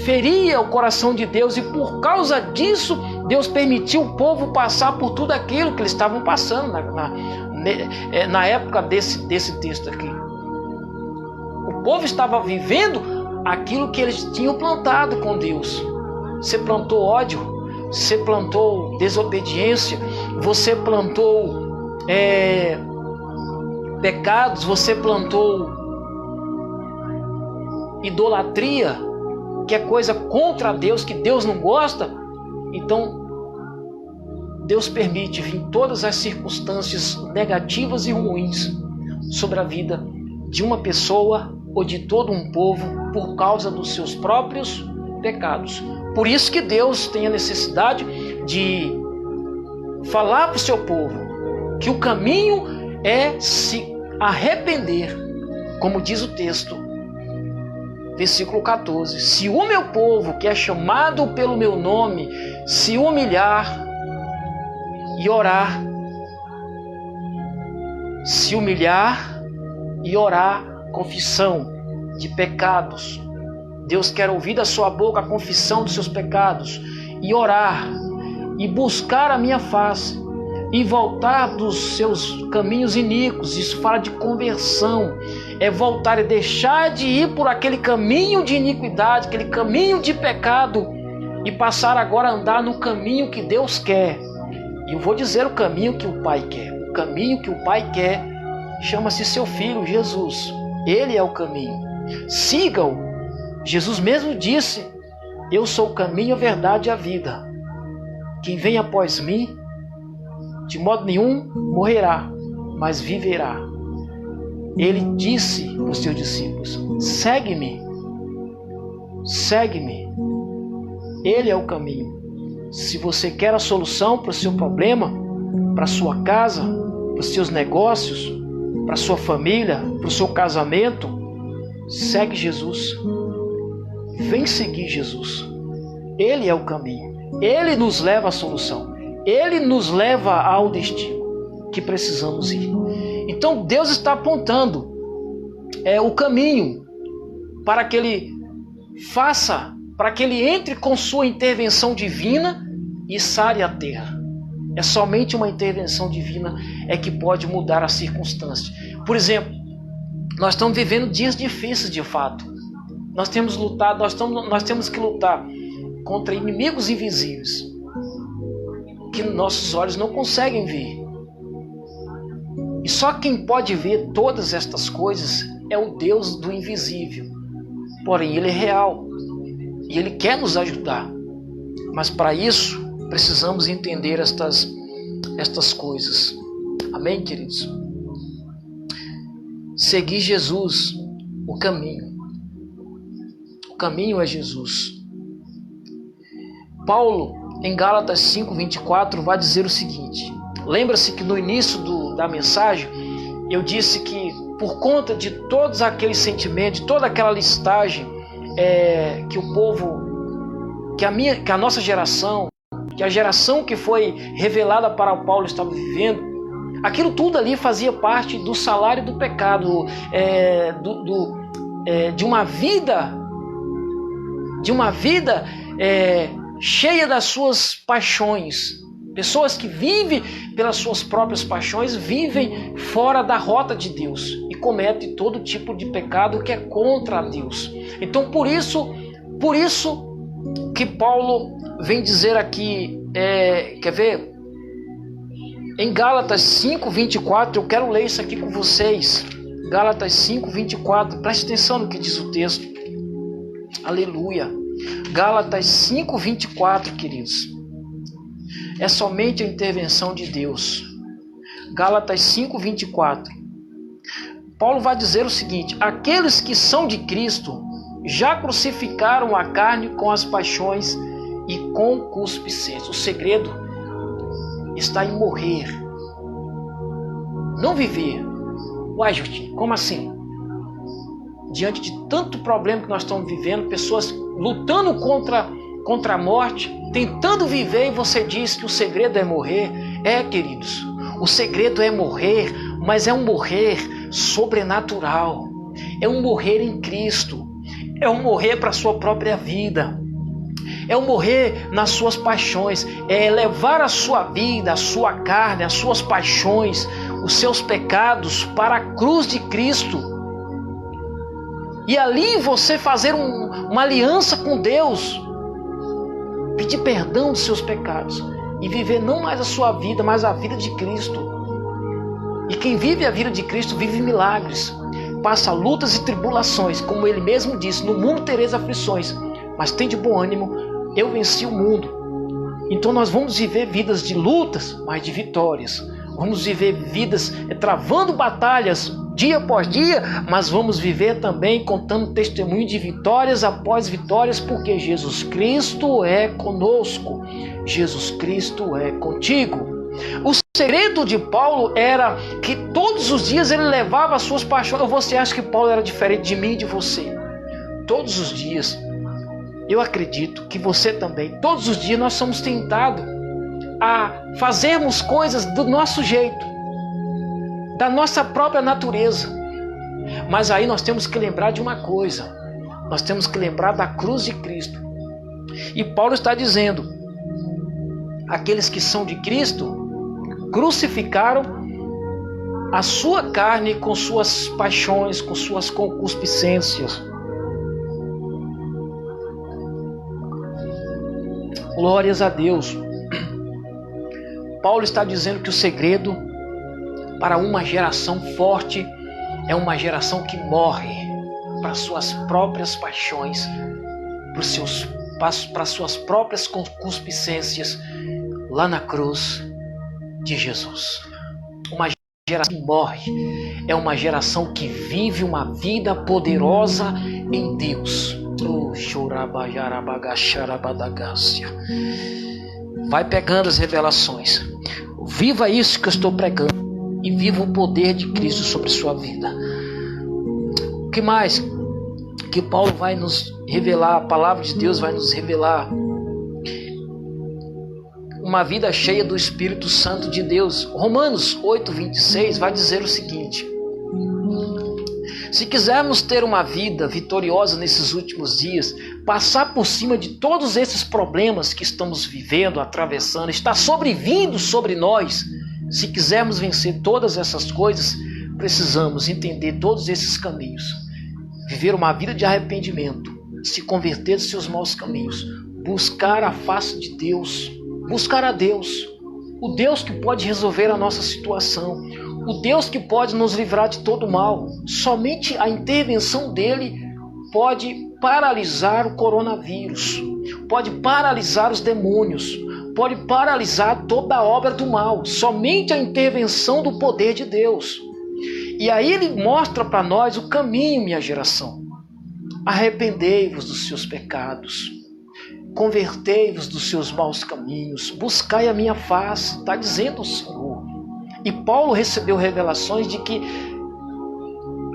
feria o coração de Deus, e por causa disso Deus permitiu o povo passar por tudo aquilo que eles estavam passando na época desse texto aqui. O povo estava vivendo aquilo que eles tinham plantado com Deus. Você plantou ódio, você plantou desobediência, você plantou pecados, você plantou idolatria, que é coisa contra Deus, que Deus não gosta. Então Deus permite vir todas as circunstâncias negativas e ruins sobre a vida de uma pessoa ou de todo um povo por causa dos seus próprios pecados. Por isso que Deus tem a necessidade de falar para o seu povo que o caminho é se arrepender, como diz o texto, versículo 14: se o meu povo, que é chamado pelo meu nome, se humilhar e orar, se humilhar e orar, confissão, de pecados. Deus quer ouvir da sua boca a confissão dos seus pecados e orar e buscar a minha face e voltar dos seus caminhos iníquos. Isso fala de conversão, é voltar e deixar de ir por aquele caminho de iniquidade, aquele caminho de pecado e passar agora a andar no caminho que Deus quer. E eu vou dizer o caminho que o Pai quer. O caminho que o Pai quer chama-se seu Filho Jesus. Ele é o caminho. Siga-o. Jesus mesmo disse: eu sou o caminho, a verdade e a vida. Quem vem após mim, de modo nenhum morrerá, mas viverá. Ele disse aos seus discípulos: segue-me, segue-me. Ele é o caminho. Se você quer a solução para o seu problema, para a sua casa, para os seus negócios, para a sua família, para o seu casamento, segue Jesus. Vem seguir Jesus. Ele é o caminho. Ele nos leva à solução. Ele nos leva ao destino que precisamos ir. Então Deus está apontando o caminho para que Ele faça, para que Ele entre com sua intervenção divina e sare a terra. É somente uma intervenção divina que pode mudar a circunstância. Por exemplo, nós estamos vivendo dias difíceis de fato. Nós temos que lutar contra inimigos invisíveis que nossos olhos não conseguem ver. E só quem pode ver todas estas coisas é o Deus do invisível. Porém, Ele é real e Ele quer nos ajudar. Mas para isso, precisamos entender estas coisas. Amém, queridos? Seguir Jesus, o caminho. O caminho é Jesus. Paulo, em Gálatas 5:24, vai dizer o seguinte. Lembra-se que no início da mensagem, eu disse que por conta de todos aqueles sentimentos, de toda aquela listagem que o povo, que a nossa geração, que a geração que foi revelada para o Paulo estava vivendo, aquilo tudo ali fazia parte do salário do pecado, de uma vida cheia das suas paixões. Pessoas que vivem pelas suas próprias paixões vivem fora da rota de Deus e cometem todo tipo de pecado que é contra Deus. Então, por isso que Paulo vem dizer aqui, quer ver? Em Gálatas 5:24, eu quero ler isso aqui com vocês. Gálatas 5:24, preste atenção no que diz o texto. Aleluia. Gálatas 5:24, queridos. É somente a intervenção de Deus. Gálatas 5:24. Paulo vai dizer o seguinte: aqueles que são de Cristo já crucificaram a carne com as paixões e concupiscências. O segredo está em morrer, não viver. Uai, Justin, como assim? Diante de tanto problema que nós estamos vivendo, pessoas lutando contra a morte, tentando viver, e você diz que o segredo é morrer. Queridos, o segredo é morrer, mas é um morrer sobrenatural. É um morrer em Cristo. É um morrer para a sua própria vida. É um morrer nas suas paixões. É levar a sua vida, a sua carne, as suas paixões, os seus pecados para a cruz de Cristo. E ali você fazer uma aliança com Deus, pedir perdão dos seus pecados e viver não mais a sua vida, mas a vida de Cristo. E quem vive a vida de Cristo vive milagres, passa lutas e tribulações, como Ele mesmo disse: no mundo tereis aflições, mas tem de bom ânimo, eu venci o mundo. Então nós vamos viver vidas de lutas, mas de vitórias. Vamos viver vidas travando batalhas dia após dia, mas vamos viver também contando testemunho de vitórias após vitórias, porque Jesus Cristo é conosco. Jesus Cristo é contigo. O segredo de Paulo era que todos os dias ele levava as suas paixões. Ou você acha que Paulo era diferente de mim e de você? Todos os dias, eu acredito que você também, todos os dias nós somos tentados a fazermos coisas do nosso jeito, da nossa própria natureza. Mas aí nós temos que lembrar de uma coisa. Nós temos que lembrar da cruz de Cristo. E Paulo está dizendo: aqueles que são de Cristo crucificaram a sua carne com suas paixões, com suas concupiscências. Glórias a Deus. Paulo está dizendo que o segredo para uma geração forte é uma geração que morre para suas próprias paixões, para suas próprias concupiscências lá na cruz de Jesus. Uma geração que morre é uma geração que vive uma vida poderosa em Deus. Vai pegando as revelações. Viva isso que eu estou pregando e viva o poder de Cristo sobre sua vida. O que mais que Paulo vai nos revelar? A palavra de Deus vai nos revelar uma vida cheia do Espírito Santo de Deus. Romanos 8:26 vai dizer o seguinte: se quisermos ter uma vida vitoriosa nesses últimos dias, passar por cima de todos esses problemas que estamos vivendo, atravessando, está sobrevindo sobre nós, se quisermos vencer todas essas coisas, precisamos entender todos esses caminhos. Viver uma vida de arrependimento, se converter dos seus maus caminhos, buscar a face de Deus, buscar a Deus, o Deus que pode resolver a nossa situação, o Deus que pode nos livrar de todo mal. Somente a intervenção dele pode paralisar o coronavírus, pode paralisar os demônios, pode paralisar toda a obra do mal. Somente a intervenção do poder de Deus. E aí ele mostra para nós o caminho, minha geração. Arrependei-vos dos seus pecados, convertei-vos dos seus maus caminhos, buscai a minha face, está dizendo o Senhor. E Paulo recebeu revelações de que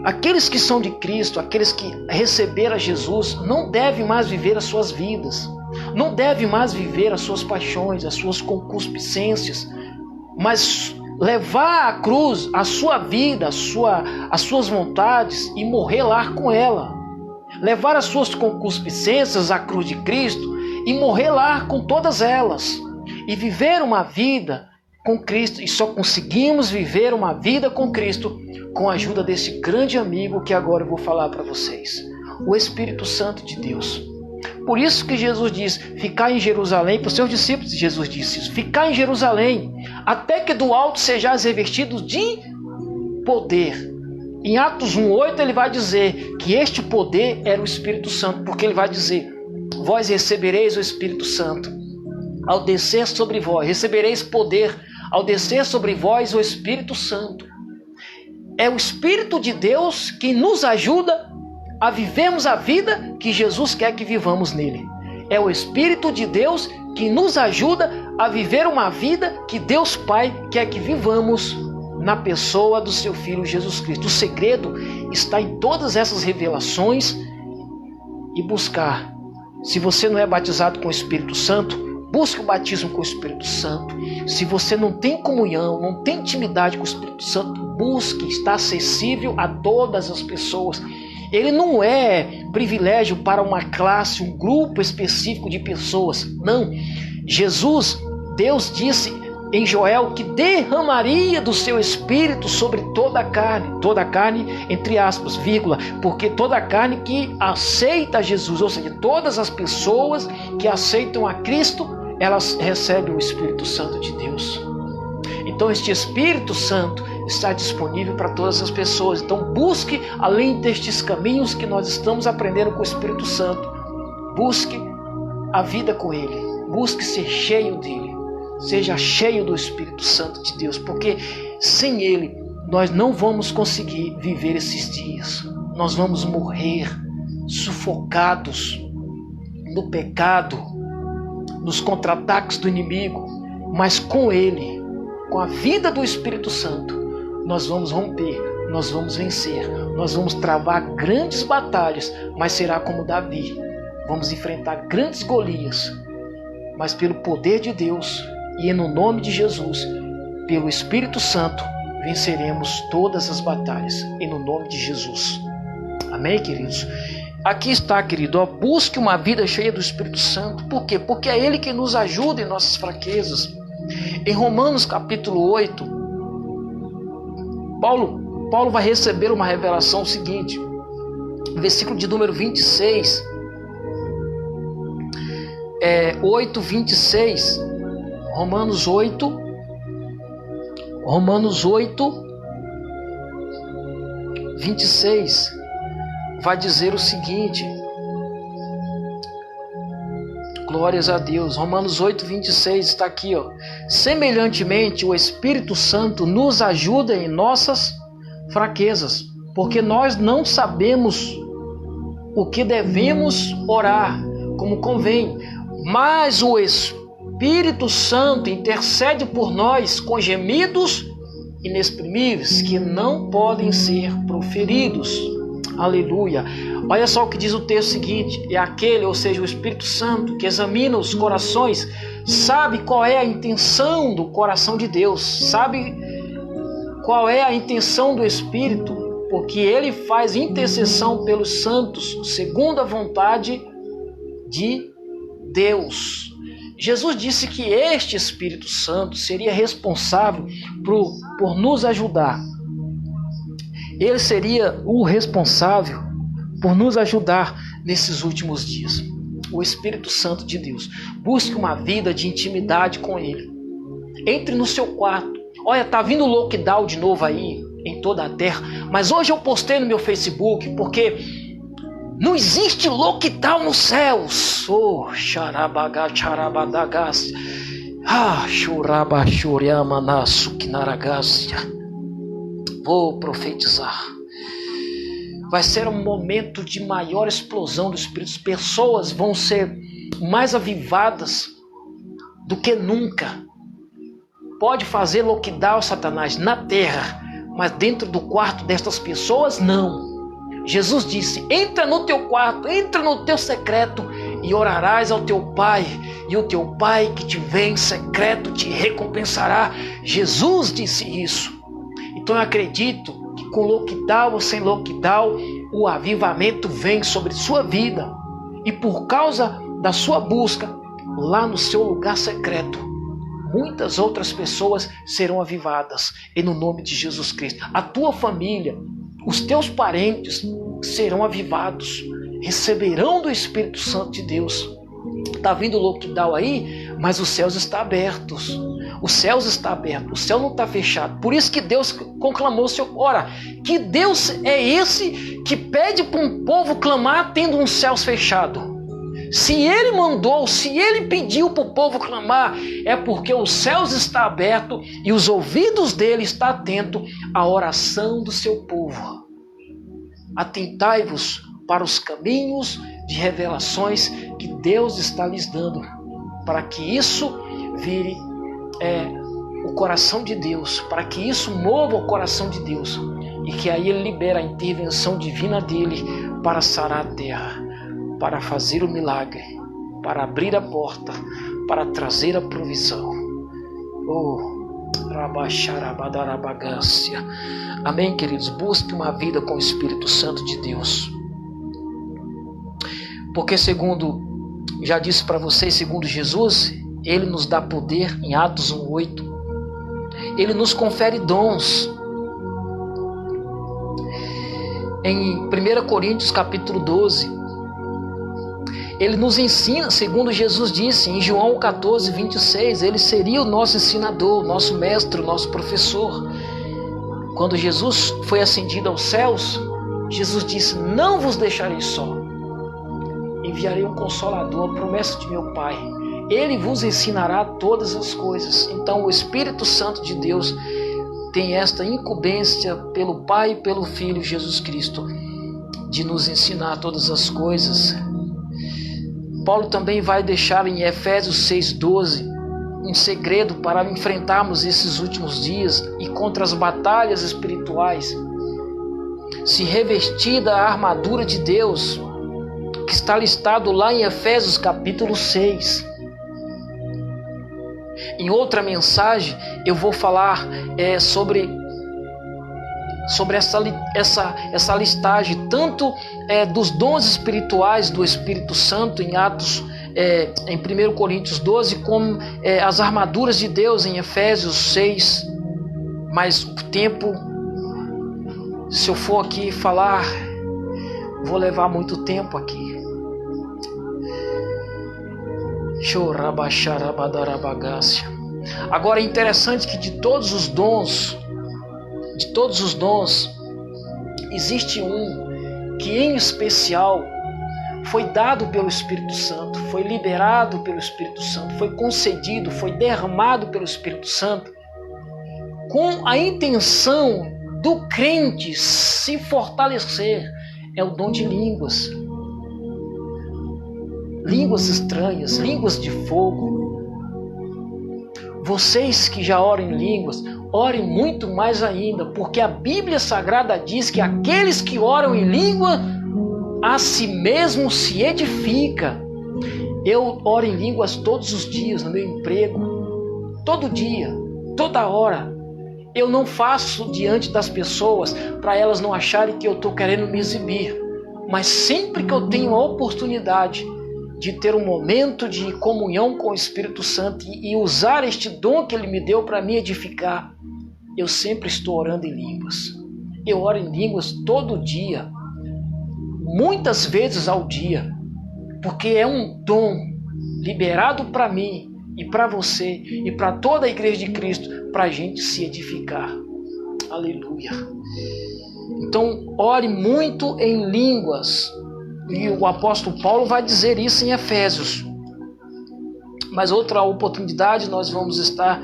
aqueles que são de Cristo, aqueles que receberam a Jesus, não devem mais viver as suas vidas, não devem mais viver as suas paixões, as suas concupiscências, mas levar à cruz a sua vida, as suas vontades e morrer lá com ela. Levar as suas concupiscências à cruz de Cristo e morrer lá com todas elas. E viver uma vida com Cristo. E só conseguimos viver uma vida com Cristo com a ajuda desse grande amigo que agora eu vou falar para vocês. O Espírito Santo de Deus. Por isso que Jesus diz, ficar em Jerusalém, para os seus discípulos Jesus disse isso, ficar em Jerusalém, até que do alto sejais revestidos de poder. Em Atos 1:8 ele vai dizer que este poder era o Espírito Santo, porque ele vai dizer, vós recebereis o Espírito Santo, ao descer sobre vós, recebereis poder, ao descer sobre vós o Espírito Santo. É o Espírito de Deus que nos ajuda a vivermos a vida que Jesus quer que vivamos nele. É o Espírito de Deus que nos ajuda a viver uma vida que Deus Pai quer que vivamos na pessoa do seu Filho Jesus Cristo. O segredo está em todas essas revelações e buscar. Se você não é batizado com o Espírito Santo, busque o batismo com o Espírito Santo. Se você não tem comunhão, não tem intimidade com o Espírito Santo, busque, está acessível a todas as pessoas. Ele não é privilégio para uma classe, um grupo específico de pessoas. Não. Jesus, Deus disse em Joel que derramaria do seu Espírito sobre toda a carne, entre aspas, vírgula, porque toda a carne que aceita Jesus, ou seja, todas as pessoas que aceitam a Cristo, elas recebem o Espírito Santo de Deus. Então este Espírito Santo está disponível para todas as pessoas. Então busque, além destes caminhos que nós estamos aprendendo com o Espírito Santo, busque a vida com Ele, busque ser cheio dEle, seja cheio do Espírito Santo de Deus, porque sem Ele nós não vamos conseguir viver esses dias. Nós vamos morrer sufocados no pecado, nos contra-ataques do inimigo, mas com Ele, com a vida do Espírito Santo, nós vamos romper, nós vamos vencer, nós vamos travar grandes batalhas, mas será como Davi. Vamos enfrentar grandes Golias, mas pelo poder de Deus e no nome de Jesus, pelo Espírito Santo, venceremos todas as batalhas, e no nome de Jesus. Amém, queridos? Aqui está, querido, ó, busque uma vida cheia do Espírito Santo. Por quê? Porque é Ele que nos ajuda em nossas fraquezas. Em Romanos capítulo 8, Paulo vai receber uma revelação seguinte, versículo de número 26, 8:26, Romanos 8, 26, vai dizer o seguinte, glórias a Deus, Romanos 8, 26 está aqui, ó. Semelhantemente, o Espírito Santo nos ajuda em nossas fraquezas, porque nós não sabemos o que devemos orar como convém, mas o Espírito Santo intercede por nós com gemidos inexprimíveis que não podem ser proferidos. Aleluia. Olha só o que diz o texto seguinte: é aquele, ou seja, o Espírito Santo, que examina os corações, sabe qual é a intenção do coração de Deus, sabe qual é a intenção do Espírito, porque ele faz intercessão pelos santos, segundo a vontade de Deus. Jesus disse que este Espírito Santo seria responsável por nos ajudar. Ele seria o responsável por nos ajudar nesses últimos dias. O Espírito Santo de Deus. Busque uma vida de intimidade com Ele. Entre no seu quarto. Olha, tá vindo o lockdown de novo aí em toda a terra. Mas hoje eu postei no meu Facebook porque não existe lockdown nos céus. Oh, xarabadagas. Ah, churabachuriamanasu kinaragásia. Vou profetizar. Vai ser um momento de maior explosão do Espírito. As pessoas vão ser mais avivadas do que nunca. Pode fazer lockdown, Satanás, na terra, mas dentro do quarto destas pessoas, não. Jesus disse: entra no teu quarto, entra no teu secreto e orarás ao teu Pai, e o teu Pai que te vê em secreto te recompensará. Jesus disse isso. Então eu acredito que com lockdown ou sem lockdown, o avivamento vem sobre sua vida. E por causa da sua busca, lá no seu lugar secreto, muitas outras pessoas serão avivadas, em nome de Jesus Cristo. A tua família, os teus parentes serão avivados, receberão do Espírito Santo de Deus. Está vindo o lockdown aí, mas os céus estão abertos. Os céus estão abertos, o céu não está fechado. Por isso que Deus conclamou o seu. Ora, que Deus é esse que pede para um povo clamar tendo uns céus fechados? Se Ele mandou, se Ele pediu para o povo clamar, é porque os céus estão abertos e os ouvidos dele estão atentos à oração do seu povo. Atentai-vos para os caminhos de revelações que Deus está lhes dando, para que isso vire o coração de Deus, para que isso mova o coração de Deus, e que aí Ele libera a intervenção divina dele para sarar a terra, para fazer o milagre, para abrir a porta, para trazer a provisão. Oh, rabacharabadarabagácia. Amém, queridos? Busque uma vida com o Espírito Santo de Deus. Porque já disse para vocês, segundo Jesus, Ele nos dá poder em Atos 1:8. Ele nos confere dons. Em 1 Coríntios capítulo 12, Ele nos ensina, segundo Jesus disse em João 14:26, Ele seria o nosso ensinador, o nosso mestre, o nosso professor. Quando Jesus foi ascendido aos céus, Jesus disse: não vos deixarei só. Enviarei um Consolador, a promessa de meu Pai. Ele vos ensinará todas as coisas. Então o Espírito Santo de Deus tem esta incumbência pelo Pai e pelo Filho Jesus Cristo de nos ensinar todas as coisas. Paulo também vai deixar em Efésios 6:12 um segredo para enfrentarmos esses últimos dias e contra as batalhas espirituais. Se revestir da armadura de Deus, que está listado lá em Efésios capítulo 6. Em outra mensagem eu vou falar sobre sobre essa listagem, tanto dos dons espirituais do Espírito Santo em Atos, em 1 Coríntios 12, como as armaduras de Deus em Efésios 6. Mas o tempo, se eu for aqui falar, vou levar muito tempo aqui. Agora é interessante que de todos os dons, existe um que em especial foi dado pelo Espírito Santo, foi liberado pelo Espírito Santo, foi concedido, foi derramado pelo Espírito Santo, com a intenção do crente se fortalecer. É o dom de línguas. Línguas estranhas, línguas de fogo. Vocês que já oram em línguas, orem muito mais ainda, porque a Bíblia Sagrada diz que aqueles que oram em língua, a si mesmo se edifica. Eu oro em línguas todos os dias no meu emprego, todo dia, toda hora. Eu não faço diante das pessoas para elas não acharem que eu estou querendo me exibir, mas sempre que eu tenho a oportunidade de ter um momento de comunhão com o Espírito Santo e usar este dom que Ele me deu para me edificar, eu sempre estou orando em línguas. Eu oro em línguas todo dia, muitas vezes ao dia, porque é um dom liberado para mim e para você e para toda a Igreja de Cristo, para a gente se edificar. Aleluia. Então, ore muito em línguas. E o apóstolo Paulo vai dizer isso em Efésios. Mas outra oportunidade nós vamos estar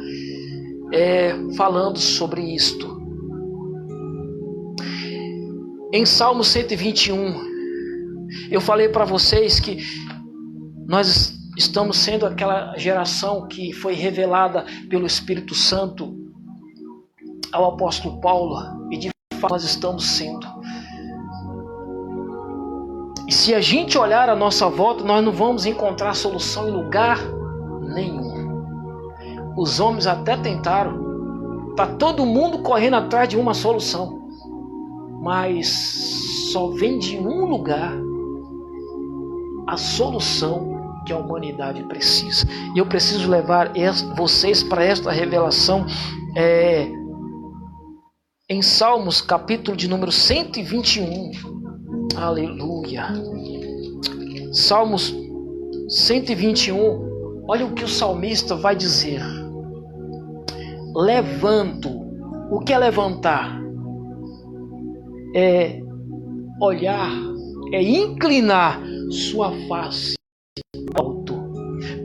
falando sobre isto. Em Salmo 121, eu falei para vocês que nós estamos sendo aquela geração que foi revelada pelo Espírito Santo ao apóstolo Paulo, e de fato nós estamos sendo. E se a gente olhar à nossa volta, nós não vamos encontrar solução em lugar nenhum. Os homens até tentaram, está todo mundo correndo atrás de uma solução, mas só vem de um lugar a solução que a humanidade precisa. E eu preciso levar vocês para esta revelação em Salmos, capítulo de número 121. Aleluia. Salmos 121. Olha o que o salmista vai dizer. Levanto. O que é levantar? É olhar, é inclinar sua face alto.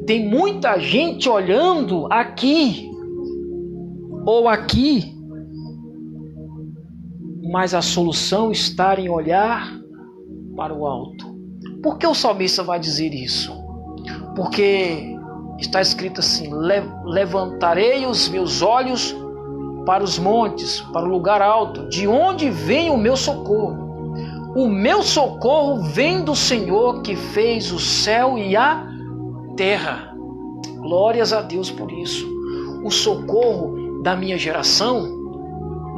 Tem muita gente olhando aqui ou aqui, mas a solução está em olhar para o alto. Por que o salmista vai dizer isso? Porque está escrito assim: levantarei os meus olhos para os montes, para o lugar alto, de onde vem o meu socorro. O meu socorro vem do Senhor que fez o céu e a terra. Glórias a Deus por isso. O socorro da minha geração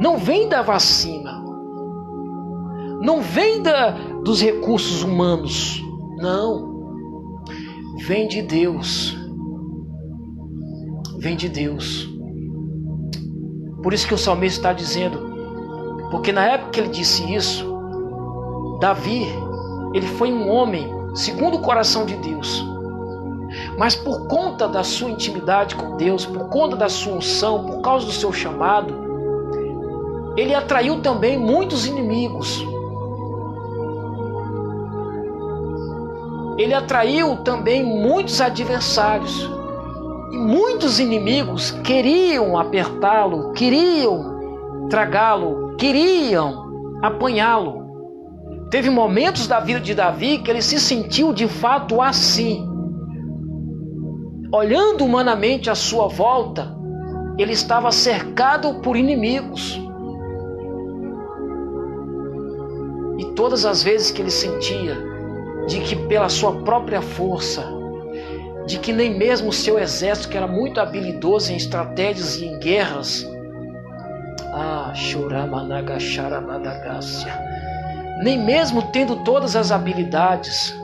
não vem da vacina, não vem dos recursos humanos, não. Vem de Deus. Vem de Deus. Por isso que o salmista está dizendo, porque na época que ele disse isso, Davi, ele foi um homem segundo o coração de Deus. Mas por conta da sua intimidade com Deus, por conta da sua unção, por causa do seu chamado, ele atraiu também muitos inimigos. Ele atraiu também muitos adversários. E muitos inimigos queriam apertá-lo, queriam tragá-lo, queriam apanhá-lo. Teve momentos da vida de Davi que ele se sentiu de fato assim. Olhando humanamente à sua volta, ele estava cercado por inimigos. E todas as vezes que ele sentia de que pela sua própria força, de que nem mesmo o seu exército, que era muito habilidoso em estratégias e em guerras, Nem mesmo tendo todas as habilidades,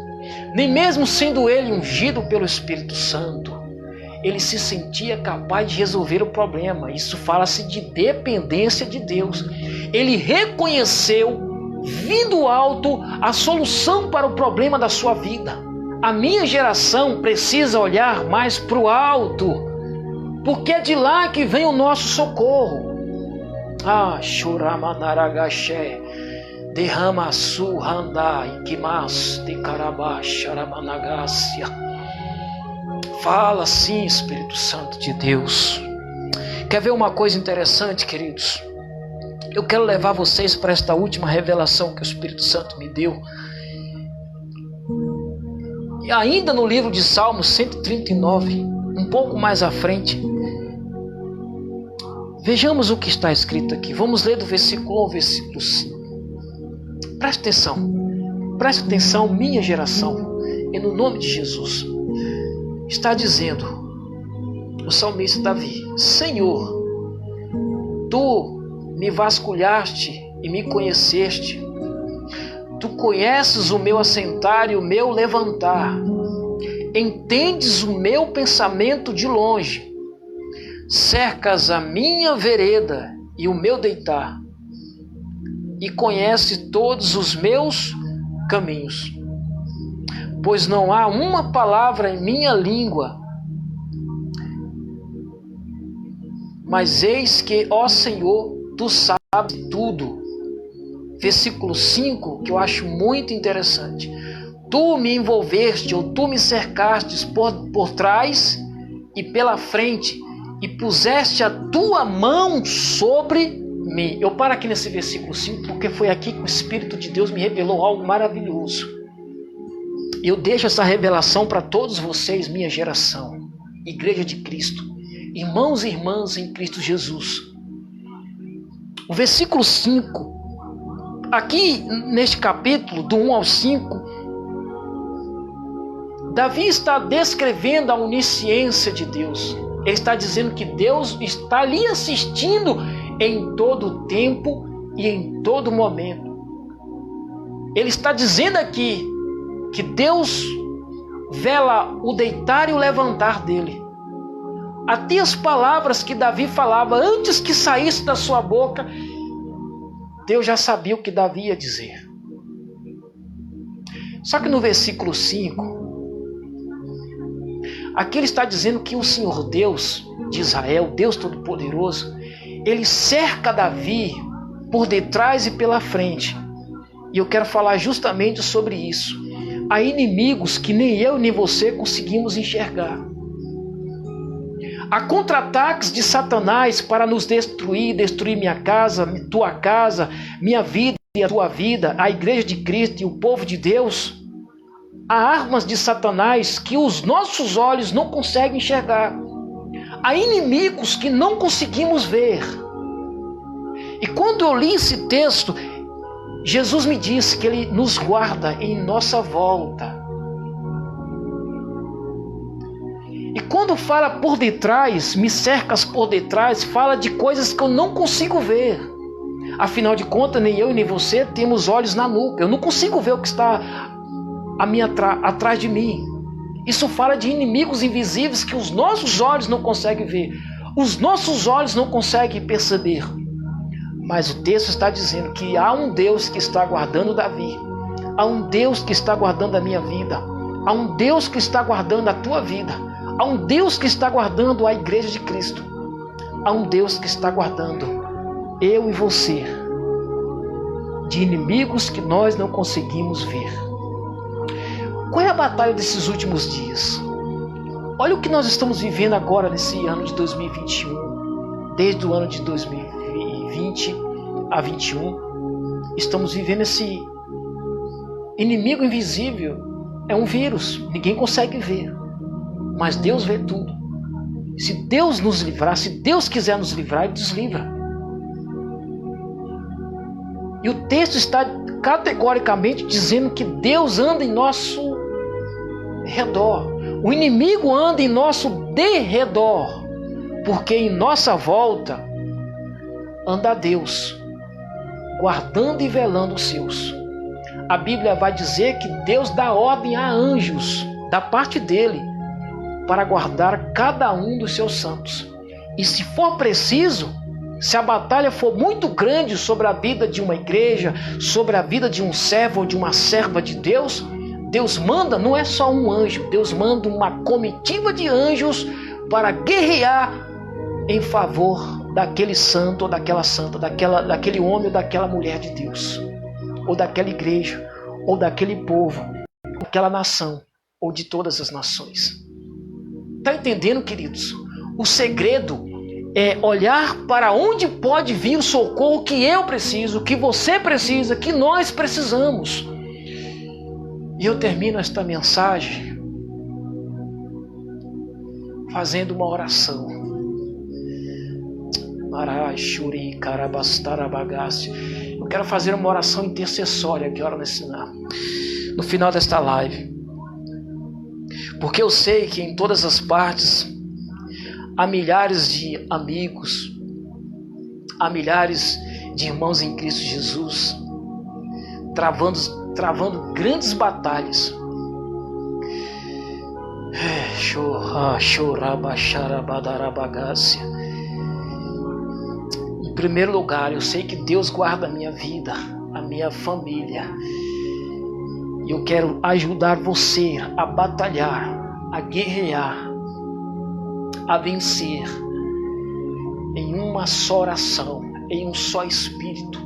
nem mesmo sendo ele ungido pelo Espírito Santo, ele se sentia capaz de resolver o problema. Isso fala-se de dependência de Deus. Ele reconheceu, vindo alto, a solução para o problema da sua vida. A minha geração precisa olhar mais para o alto, porque é de lá que vem o nosso socorro. Choramanaragaxé, derrama surrandai, quimas de carabaxaramanagacia. Fala sim, Espírito Santo de Deus. Quer ver uma coisa interessante, queridos? Eu quero levar vocês para esta última revelação que o Espírito Santo me deu. E ainda no livro de Salmos 139, um pouco mais à frente, vejamos o que está escrito aqui. Vamos ler do versículo 1 ao versículo 5. Preste atenção, minha geração, e no nome de Jesus. Está dizendo o salmista Davi: Senhor, Tu me vasculhaste e me conheceste. Tu conheces o meu assentar e o meu levantar. Entendes o meu pensamento de longe. Cercas a minha vereda e o meu deitar. E conhece todos os meus caminhos. Pois não há uma palavra em minha língua. Mas eis que, ó Senhor, Tu sabes tudo. Versículo 5, que eu acho muito interessante. Tu me envolveste, ou tu me cercastes por trás e pela frente, e puseste a tua mão sobre mim. Eu paro aqui nesse versículo 5, porque foi aqui que o Espírito de Deus me revelou algo maravilhoso. Eu deixo essa revelação para todos vocês, minha geração, Igreja de Cristo, irmãos e irmãs em Cristo Jesus. O versículo 5, aqui neste capítulo, do 1 ao 5, Davi está descrevendo a onisciência de Deus. Ele está dizendo que Deus está ali assistindo em todo tempo e em todo momento. Ele está dizendo aqui que Deus vela o deitar e o levantar dele. Até as palavras que Davi falava antes que saísse da sua boca, Deus já sabia o que Davi ia dizer. Só que no versículo 5, aqui ele está dizendo que o Senhor Deus de Israel, Deus Todo-Poderoso, ele cerca Davi por detrás e pela frente. E eu quero falar justamente sobre isso. Há inimigos que nem eu nem você conseguimos enxergar. Há contra-ataques de Satanás para nos destruir minha casa, tua casa, minha vida e a tua vida, a Igreja de Cristo e o povo de Deus. Há armas de Satanás que os nossos olhos não conseguem enxergar. Há inimigos que não conseguimos ver. E quando eu li esse texto, Jesus me disse que Ele nos guarda em nossa volta. E quando fala por detrás, me cercas por detrás, fala de coisas que eu não consigo ver. Afinal de contas, nem eu nem você temos olhos na nuca. Eu não consigo ver o que está atrás de mim. Isso fala de inimigos invisíveis que os nossos olhos não conseguem ver. Os nossos olhos não conseguem perceber. Mas o texto está dizendo que há um Deus que está guardando Davi. Há um Deus que está guardando a minha vida. Há um Deus que está guardando a tua vida. Há um Deus que está guardando a Igreja de Cristo. Há um Deus que está guardando eu e você de inimigos que nós não conseguimos ver. Qual é a batalha desses últimos dias? Olha o que nós estamos vivendo agora nesse ano de 2021. Desde o ano de 2020 a 2021, estamos vivendo esse inimigo invisível. É um vírus, ninguém consegue ver. Mas Deus vê tudo. Se Deus nos livrar, se Deus quiser nos livrar, Ele nos livra. E o texto está categoricamente dizendo que Deus anda em nosso redor. O inimigo anda em nosso derredor. Porque em nossa volta anda Deus, guardando e velando os seus. A Bíblia vai dizer que Deus dá ordem a anjos, da parte dele, para guardar cada um dos seus santos. E se for preciso, se a batalha for muito grande sobre a vida de uma igreja, sobre a vida de um servo ou de uma serva de Deus, Deus manda, não é só um anjo, Deus manda uma comitiva de anjos para guerrear em favor daquele santo ou daquela santa, daquele homem ou daquela mulher de Deus, ou daquela igreja, ou daquele povo, daquela nação, ou de todas as nações. Está entendendo, queridos? O segredo é olhar para onde pode vir o socorro que eu preciso, que você precisa, que nós precisamos. E eu termino esta mensagem fazendo uma oração. Eu quero fazer uma oração intercessória que ora no final desta live. Porque eu sei que em todas as partes há milhares de amigos, há milhares de irmãos em Cristo Jesus, travando grandes batalhas. Em primeiro lugar, eu sei que Deus guarda a minha vida, a minha família. E eu quero ajudar você a batalhar, a guerrear, a vencer em uma só oração, em um só Espírito.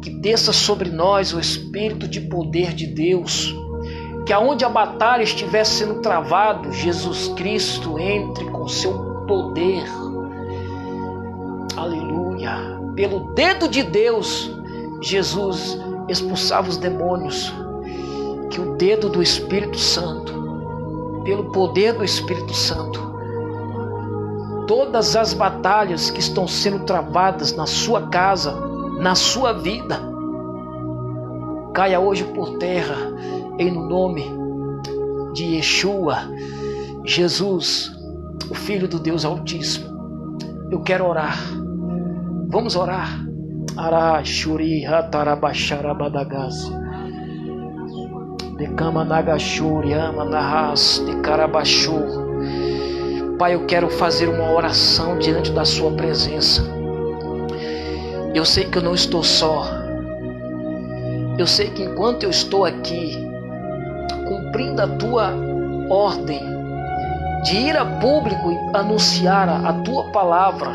Que desça sobre nós o Espírito de poder de Deus, que aonde a batalha estiver sendo travado, Jesus Cristo entre com seu poder. Aleluia! Pelo dedo de Deus, Jesus expulsava os demônios. Que o dedo do Espírito Santo, pelo poder do Espírito Santo, todas as batalhas que estão sendo travadas na sua casa, na sua vida, caia hoje por terra, em nome de Yeshua, Jesus, o Filho do Deus Altíssimo. Eu quero orar. Vamos orar. Arashuri hatarabasharabadagasi. Dekama nagashuri amanahas de karabashu. Pai, eu quero fazer uma oração diante da sua presença. Eu sei que eu não estou só. Eu sei que enquanto eu estou aqui, cumprindo a tua ordem de ir a público e anunciar a tua palavra,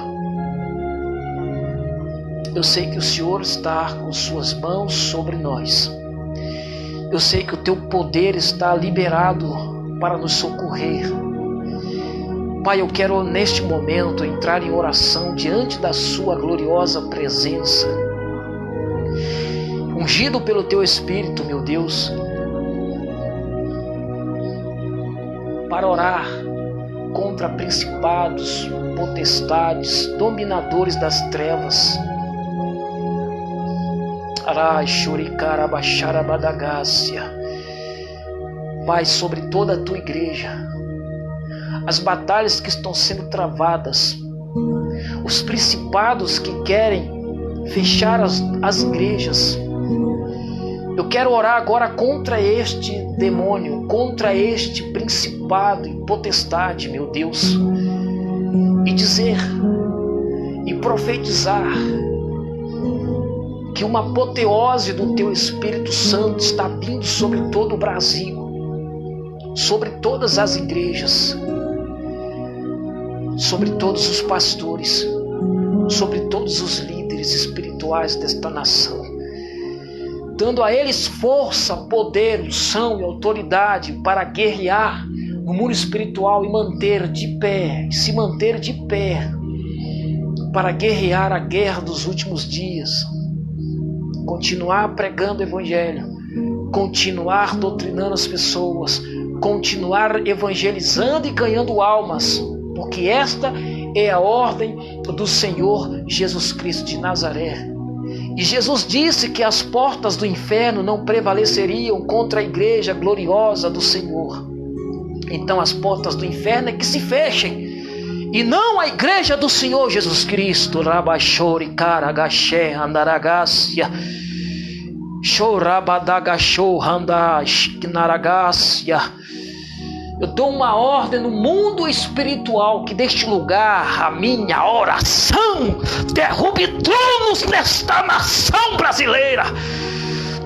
eu sei que o Senhor está com suas mãos sobre nós. Eu sei que o teu poder está liberado para nos socorrer. Pai, eu quero neste momento entrar em oração diante da sua gloriosa presença. Ungido pelo teu Espírito, meu Deus, para orar contra principados, potestades, dominadores das trevas. Pai, sobre toda a tua igreja, as batalhas que estão sendo travadas, os principados que querem fechar as igrejas. Eu quero orar agora contra este demônio, contra este principado e potestade, meu Deus, e dizer e profetizar que uma apoteose do teu Espírito Santo está vindo sobre todo o Brasil, sobre todas as igrejas, sobre todos os pastores, sobre todos os líderes espirituais desta nação, dando a eles força, poder, unção e autoridade para guerrear no mundo espiritual e se manter de pé, para guerrear a guerra dos últimos dias, continuar pregando o Evangelho, continuar doutrinando as pessoas, continuar evangelizando e ganhando almas, porque esta é a ordem do Senhor Jesus Cristo de Nazaré. E Jesus disse que as portas do inferno não prevaleceriam contra a igreja gloriosa do Senhor. Então as portas do inferno é que se fechem e não a igreja do Senhor Jesus Cristo. Rabachori karagaché andaragácia, chorabadagachou handashnaragácia. Eu dou uma ordem no mundo espiritual que deste lugar a minha oração derrube tronos nesta nação brasileira,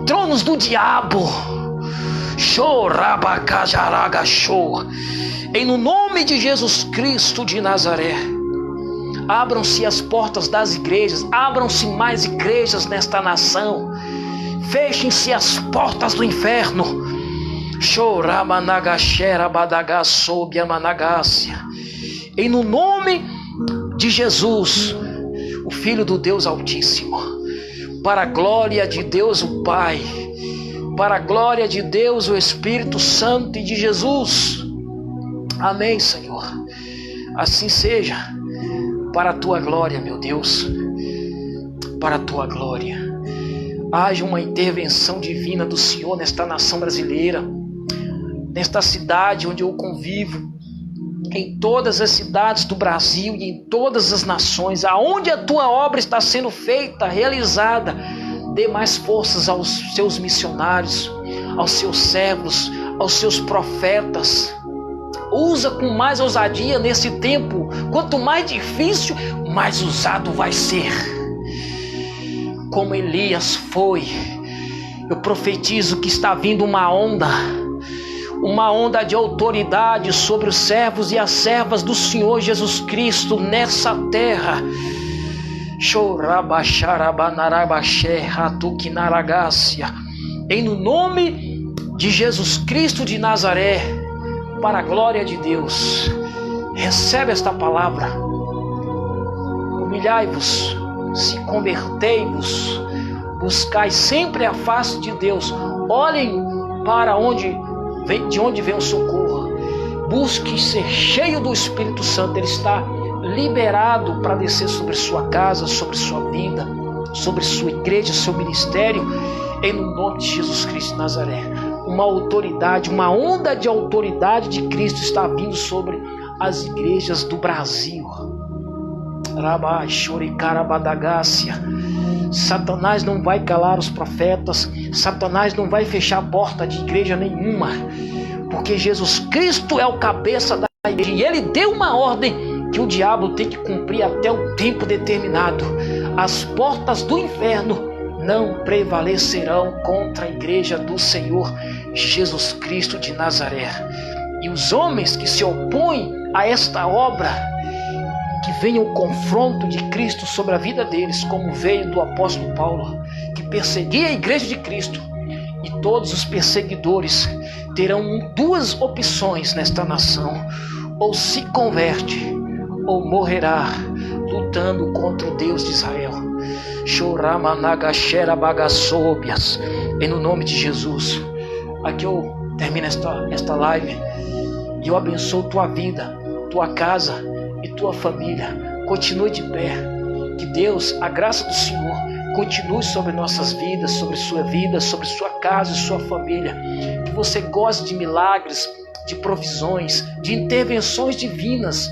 tronos do diabo. Chorabacajaragashow. Em no nome de Jesus Cristo de Nazaré, abram-se as portas das igrejas, abram-se mais igrejas nesta nação, fechem-se as portas do inferno. Em no nome de Jesus, o Filho do Deus Altíssimo, para a glória de Deus o Pai, para a glória de Deus o Espírito Santo e de Jesus. Amém, Senhor. Assim seja, para a tua glória, meu Deus, para a tua glória. Haja uma intervenção divina do Senhor nesta nação brasileira, nesta cidade onde eu convivo, em todas as cidades do Brasil e em todas as nações, aonde a tua obra está sendo feita, realizada. Dê mais forças aos seus missionários, aos seus servos, aos seus profetas. Usa com mais ousadia nesse tempo. Quanto mais difícil, mais usado vai ser. Como Elias foi, eu profetizo que está vindo uma onda de autoridade sobre os servos e as servas do Senhor Jesus Cristo nessa terra. Em no nome de Jesus Cristo de Nazaré, para a glória de Deus, recebe esta palavra. Humilhai-vos, se convertei-vos, buscai sempre a face de Deus. Olhem para de onde vem o socorro. Busque ser cheio do Espírito Santo. Ele está liberado para descer sobre sua casa, sobre sua vida, sobre sua igreja, seu ministério, em nome de Jesus Cristo de Nazaré. Uma autoridade, uma onda de autoridade de Cristo está vindo sobre as igrejas do Brasil. Satanás não vai calar os profetas, Satanás não vai fechar a porta de igreja nenhuma, porque Jesus Cristo é o cabeça da igreja e ele deu uma ordem que o diabo tem que cumprir até o tempo determinado. As portas do inferno não prevalecerão contra a igreja do Senhor Jesus Cristo de Nazaré. E os homens que se opõem a esta obra, que venha o confronto de Cristo sobre a vida deles, como veio do apóstolo Paulo, que perseguia a igreja de Cristo. E todos os perseguidores terão duas opções nesta nação: ou se converte, ou morrerá lutando contra o Deus de Israel. Em no nome de Jesus. Aqui eu termino esta live e eu abençoo tua vida, tua casa e tua família. Continue de pé. Que Deus, a graça do Senhor, continue sobre nossas vidas, sobre sua vida, sobre sua casa e sua família. Que você goze de milagres, de provisões, de intervenções divinas,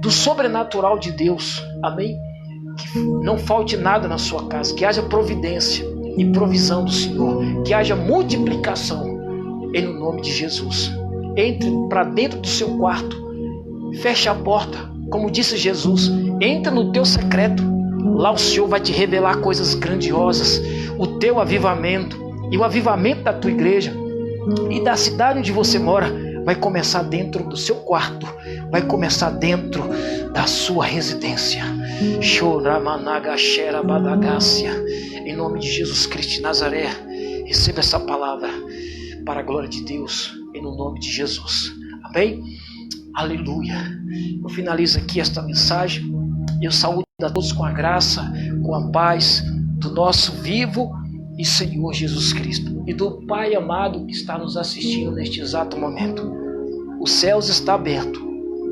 do sobrenatural de Deus. Amém? Que não falte nada na sua casa, que haja providência e provisão do Senhor, que haja multiplicação, em nome de Jesus. Entre para dentro do seu quarto, feche a porta, como disse Jesus, entra no teu secreto, lá o Senhor vai te revelar coisas grandiosas. O teu avivamento e o avivamento da tua igreja e da cidade onde você mora vai começar dentro do seu quarto, vai começar dentro da sua residência. Em nome de Jesus Cristo de Nazaré, receba essa palavra para a glória de Deus, em nome de Jesus. Amém? Aleluia. Eu finalizo aqui esta mensagem. Eu saúdo a todos com a graça, com a paz do nosso vivo e Senhor Jesus Cristo e do Pai amado que está nos assistindo neste exato momento. Os céus estão abertos,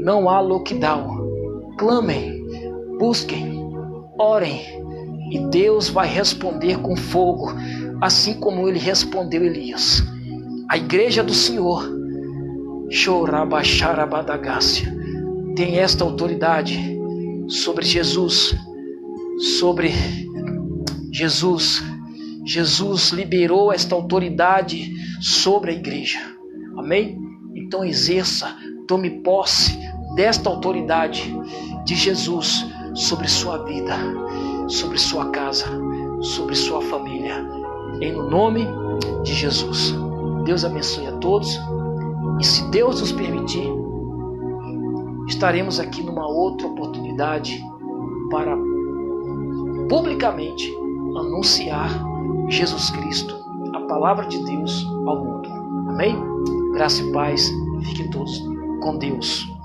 não há lockdown. Clamem, busquem, orem e Deus vai responder com fogo, assim como ele respondeu Elias. A igreja do Senhor tem esta autoridade sobre Jesus, sobre Jesus. Jesus liberou esta autoridade sobre a igreja. Amém? Então exerça, tome posse desta autoridade de Jesus sobre sua vida, sobre sua casa, sobre sua família. Em nome de Jesus. Deus abençoe a todos. E se Deus nos permitir, estaremos aqui numa outra oportunidade para publicamente anunciar Jesus Cristo, a palavra de Deus ao mundo. Amém? Graça e paz. Fiquem todos com Deus.